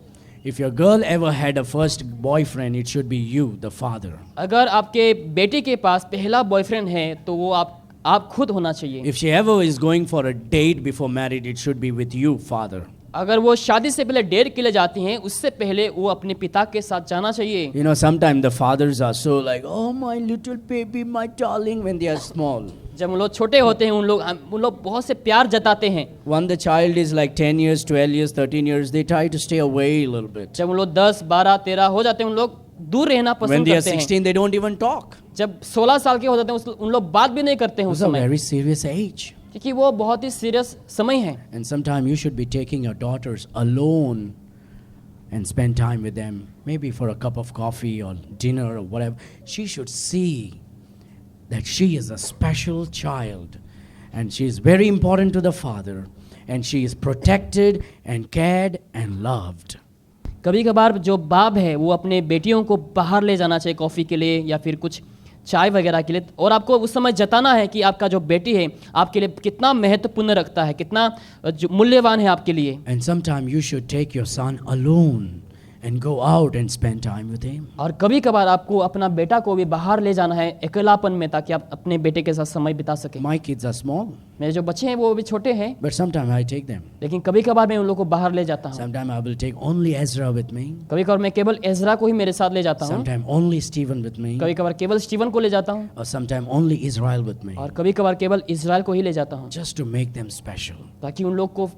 If your girl ever had a first boyfriend, it should be you, the father. अगर आपके बेटी के पास पहला बॉयफ्रेंड है तो वो आप खुद होना चाहिए। If she ever is going for a date before marriage, it should be with you, father. अगर वो शादी से पहले डेट के लिए जाती हैं उससे पहले वो अपने पिता के साथ जाना चाहिए। You know, sometimes the fathers are so like, oh my little baby, my darling, when they are small. जब उन लोग छोटे होते हैं उन लोग बहुत से प्यार जताते हैं। When the child is like 10 years, 12 years, 13 years, they try to stay away a little bit. जब उन लोग 10, 12, 13 हो जाते हैं उन लोग दूर रहना When पसंद they are करते हैं। 16, they don't even talk. जब 16 साल के हो जाते हैं उन लोग बात भी नहीं करते हैं उस It's a समय, very serious age. क्योंकि वो बहुत ही सीरियस समय है। And sometimes you should be taking your daughters alone and spend time with them, maybe for a cup of coffee or dinner or whatever. She should see that she is a special child and she is very important to the father and she is protected and cared and loved. कभी कभार जो बाप है वो अपने बेटियों को बाहर ले जाना चाहिए कॉफ़ी के लिए या फिर कुछ चाय वगैरह के लिए, और आपको उस समय जताना है कि आपका जो बेटी है आपके लिए कितना महत्वपूर्ण रखता है, कितना मूल्यवान है आपके लिए। And sometimes you should take your son alone and go out and spend time with him. और कभी कभार आपको अपना बेटा को भी बाहर ले जाना है अकेलापन में ताकि आप अपने बेटे के साथ समय बिता सकें। My kids are small, मेरे जो बच्चे हैं वो भी छोटे हैं, but sometimes I take them. लेकिन कभी कभार मैं उन लोगों को बाहर ले जाता हूँ। Sometimes I will take only Ezra with me. कभी कभार मैं केवल एजरा को ही मेरे साथ ले जाता हूँ, Sometimes only Stephen with me. कभी कभार केवल स्टीवन को ले जाता हूँ, Or sometimes only Israel with me. और कभी कभार केवल इजराइल को ही ले जाता हूँ, Just to make them special. ताकि उन लोग को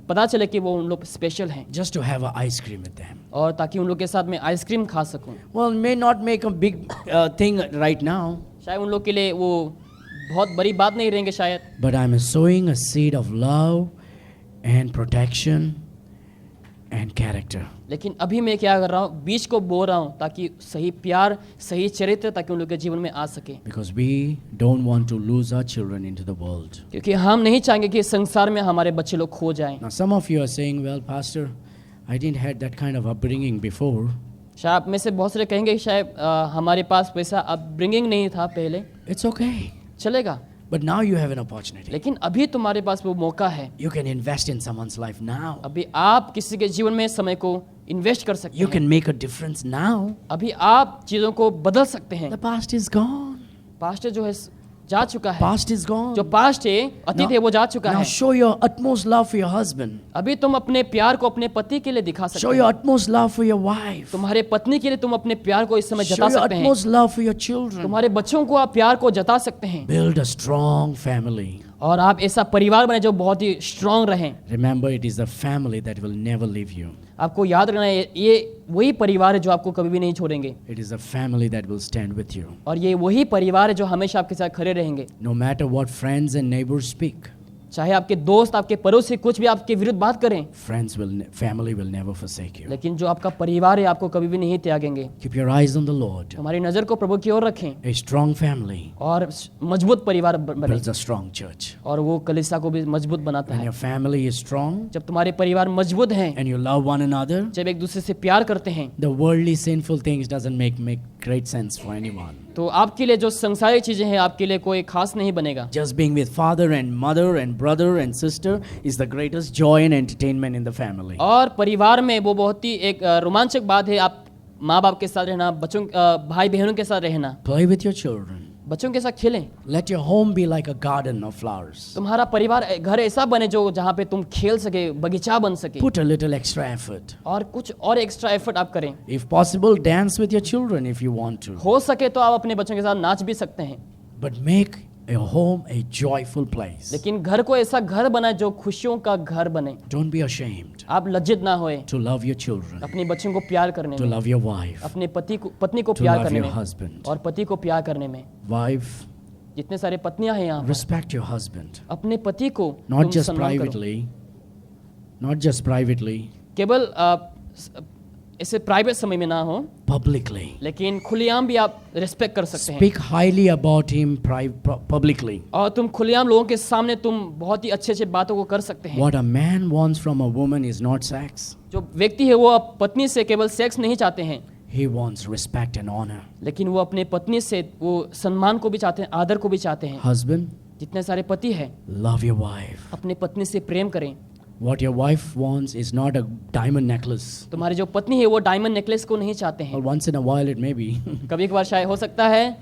पता चले कि वो उन लोग स्पेशल हैं, Just to have an ice cream with them. और ताकि उन लोग के साथ मैं आइसक्रीम खा सकूं। Well, may not make a big thing right now, शायद उन लोग के लिए वो बहुत बड़ी बात नहीं रहेंगे शायद, but I'm sowing a seed of love and protection and character. लेकिन अभी मैं क्या कर रहा हूँ, बीज को बो रहा हूँ ताकि सही प्यार, सही चरित्र ताकि उन लोग के जीवन में आ सके। Because we don't want to lose our children into the world. क्योंकि हम नहीं चाहेंगे कि संसार में हमारे बच्चे लोग खो जाएं। Now, some of you are saying, well, Pastor, I didn't had that kind of upbringing before. शायद आप में से बहुत सारे कहेंगे शायद हमारे पास वैसा अपब्रिंगिंग नहीं था पहले। It's okay. चलेगा, But now you have an opportunity. लेकिन अभी तुम्हारे पास वो मौका है, You can invest in someone's life now. अभी आप किसी के जीवन में समय को इन्वेस्ट कर सकते You हैं, can make a difference now. अभी आप चीजों को बदल सकते हैं। The past is gone. Past जो है जा चुका है, Past is gone. जो पास्ट है, अतीत है, वो जा चुका Now है। show your utmost love for your husband. अभी तुम अपने प्यार को अपने पति के लिए दिखा Show सकते your हैं, utmost love for your wife. तुम्हारे पत्नी के लिए तुम अपने प्यार को इस समय Show जता your सकते हैं, utmost love for your children. तुम्हारे बच्चों को आप प्यार को जता सकते हैं, Build a strong family. और आप ऐसा परिवार बने जो बहुत ही स्ट्रांग रहें। Remember, it is the family that will never leave you. आपको याद रखना है, ये वही परिवार है जो आपको कभी भी नहीं छोड़ेंगे, It is the family that will stand with you. और ये वही परिवार है जो हमेशा आपके साथ खड़े रहेंगे। No matter what friends and neighbors speak, चाहे आपके दोस्त, आपके पड़ोसी कुछ भी आपके विरुद्ध बात करें, family will never forsake you. लेकिन जो आपका परिवार है आपको कभी भी नहीं त्यागेंगे। Keep your eyes on the Lord. हमारी नजर को प्रभु की ओर रखें, A strong family और मजबूत परिवार बने, builds a strong church. और वो कलीसिया को भी मजबूत बनाता When है। your family is strong जब तुम्हारे परिवार मजबूत हैं, and you love one another, जब एक दूसरे से प्यार करते हैं, the worldly sinful things doesn't make great sense for anyone. तो आपके लिए जो संसारिक चीजें हैं आपके लिए कोई खास नहीं बनेगा। Just being with father and mother and brother and sister is the greatest joy and entertainment in the family. और परिवार में वो बहुत ही एक रोमांचक बात है, आप माँ बाप के साथ रहना, बच्चों भाई बहनों के साथ रहना, Play with your children. बच्चों के साथ खेलें। Let your home be like a garden of flowers. तुम्हारा परिवार घर ऐसा बने जो जहाँ पे तुम खेल सके, बगीचा बन सके, Put a little extra effort. और कुछ और एक्स्ट्रा एफर्ट आप करें। If possible, dance with your children if you want to. हो सके तो आप अपने बच्चों के साथ नाच भी सकते हैं, But make a home a joyful place. लेकिन घर को ऐसा घर बनाए जो खुशियों का घर बने। Don't be ashamed आप लज्जित ना होए to love your children, अपने बच्चों को प्यार करने to में, love your wife, अपने पत्नी को to प्यार love करने your में, husband. और पति को प्यार करने में। Wife, जितने सारे पत्नियां हैं यहाँ पर, respect your husband. अपने पति को Not तुम just सम्मान करो। privately, not just privately, केवल ऐसे प्राइवेट समय में ना हो, publicly. लेकिन खुलेआम भी आप रिस्पेक्ट कर सकते हैं, Speak highly about him publicly. और तुम खुलेआम लोगों के सामने तुम बहुत ही अच्छे अच्छे बातों को कर सकते हैं। What a man wants from a woman is not sex. जो व्यक्ति है वो पत्नी से केवल सेक्स नहीं चाहते हैं, He wants respect and honor. लेकिन वो अपने पत्नी से वो सम्मान को भी चाहते हैं, आदर को भी चाहते हैं। Husband, जितने सारे पति हैं, love your wife. अपने पत्नी से प्रेम करें। What your wife wants is not a diamond necklace. तुम्हारी जो पत्नी है वो डायमंड नेकलेस को नहीं चाहते Or हैं, once in a while it may be. कभी एक बार शायद हो सकता है,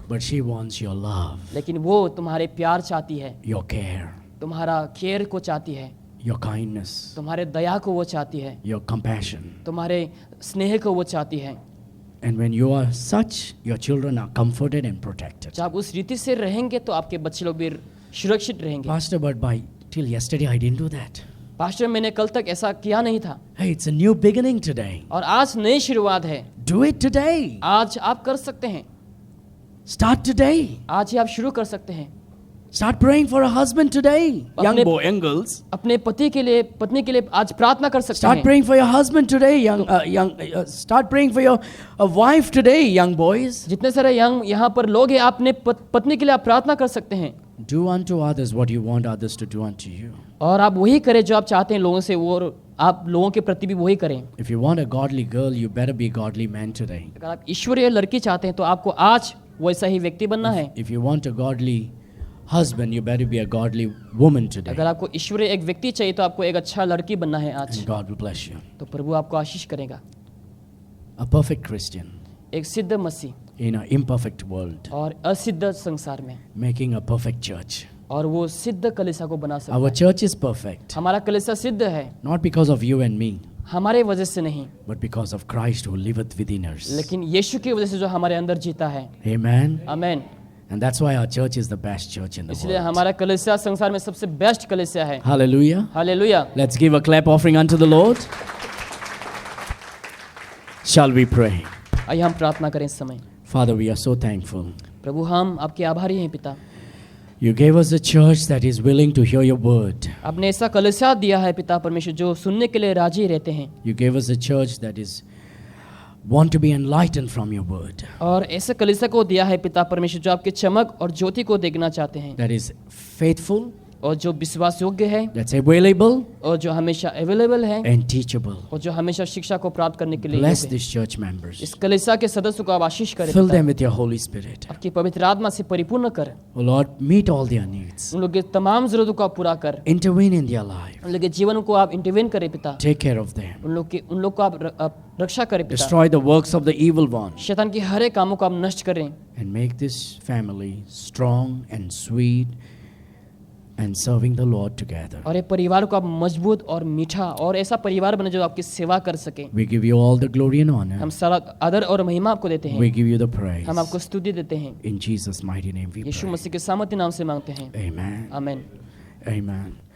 But she wants your love, लेकिन वो तुम्हारे प्यार चाहती है, your care, तुम्हारा केयर को चाहती है, your kindness, तुम्हारे दया को वो चाहती है, your compassion. तुम्हारे स्नेह को वो चाहती है। And when you are such, your children are comforted and protected. जब आप उस रीति से रहेंगे तो आपके बच्चे लोग भी सुरक्षित रहेंगे। Pastor, but till yesterday I didn't do that. Pastor, मैंने कल तक ऐसा किया नहीं था, Hey, it's a new beginning today. और आज नई शुरुआत है, Do it today. आज आप कर सकते हैं, Start today. आज ही आप शुरू कर सकते हैं। Start praying for a husband today. Young अपने- boy and girls. अपने पति के लिए, पत्नी के लिए आज प्रार्थना कर सकते Start हैं। praying for your husband today, start praying for your wife today, young boys. जितने सारे यंग यहाँ पर लोग हैं, अपने पत्नी के लिए आप प्रार्थना कर सकते हैं, Do unto others what you want others to do unto you. और आप वही करें जो आप चाहते हैं लोगों से, वो और आप लोगों के प्रति भी वही करें। If you want a godly girl, you better be a godly man today. अगर आप ईश्वरीय लड़की चाहते हैं तो आपको आज वैसा ही व्यक्ति बनना है। If you want a godly husband, you better be a godly woman today. अगर आपको ईश्वरीय एक व्यक्ति चाहिए तो आपको एक अच्छा लड़की बनना है आज, And God will bless you. तो प्रभु आपको आशीष करेगा। A perfect Christian एक सिद्ध मसीह in an imperfect world, और असिद्ध संसार में, making a perfect church. और वो सिद्ध कलीसिया को बना सकता Our है। church is perfect, हमारा कलीसिया सिद्ध है, not because of you and me, हमारे वजह से नहीं, but because of Christ who liveth within us. लेकिन यीशु की वजह से जो हमारे अंदर जीता है। Amen. Amen. And that's why our church is the best church in the इसलिए world. हमारा कलीसिया संसार में सबसे बेस्ट कलीसिया है। Hallelujah. Hallelujah. Let's give a clap offering unto the Lord. Shall we pray? आइए हम प्रार्थना करें इस समय। Father, we are so thankful. प्रभु, हम आपके आभारी हैं पिता। You gave us a church that is willing to hear your word. आपने ऐसा कलीसिया दिया है पिता परमेश्वर जो सुनने के लिए राजी रहते हैं, You gave us a church that is want to be enlightened from your word. और ऐसे कलीसिया को दिया है पिता परमेश्वर जो आपके चमक और ज्योति को देखना चाहते हैं, That is faithful, और जो विश्वास योग्य है, that's available और जो हमेशा अवेलेबल है, and teachable. और जो हमेशा शिक्षा को प्राप्त करने के लिए Bless योग्य है। these church members. इस कलीसिया के सदस्यों को आप आशीष करें, Fill पिता। them with your Holy Spirit. आपकी पवित्र आत्मा से परिपूर्ण कर, Oh Lord, meet all their needs. उन लोग की तमाम जरूरतों को आप पूरा कर, Intervene in their life. उन लोग के जीवन को आप इंटरवेन करें पिता, Take care of them. उन लोग को आप रक्षा करें पिता, Destroy the works of the evil one. शैतान की हर एक कामों को आप नष्ट करें, And make this family strong and sweet and serving the Lord together. और ये परिवार को आप मजबूत और मीठा और ऐसा परिवार बने जो आपकी सेवा कर सके। We give you all the glory and honor. हम सारा आदर और महिमा आपको देते We हैं, give you the praise. हम आपको स्तुति देते हैं। In Jesus' mighty name we Yeshu pray. मसीह के सामर्थ्य नाम से मांगते हैं, Amen. आमीन। Amen.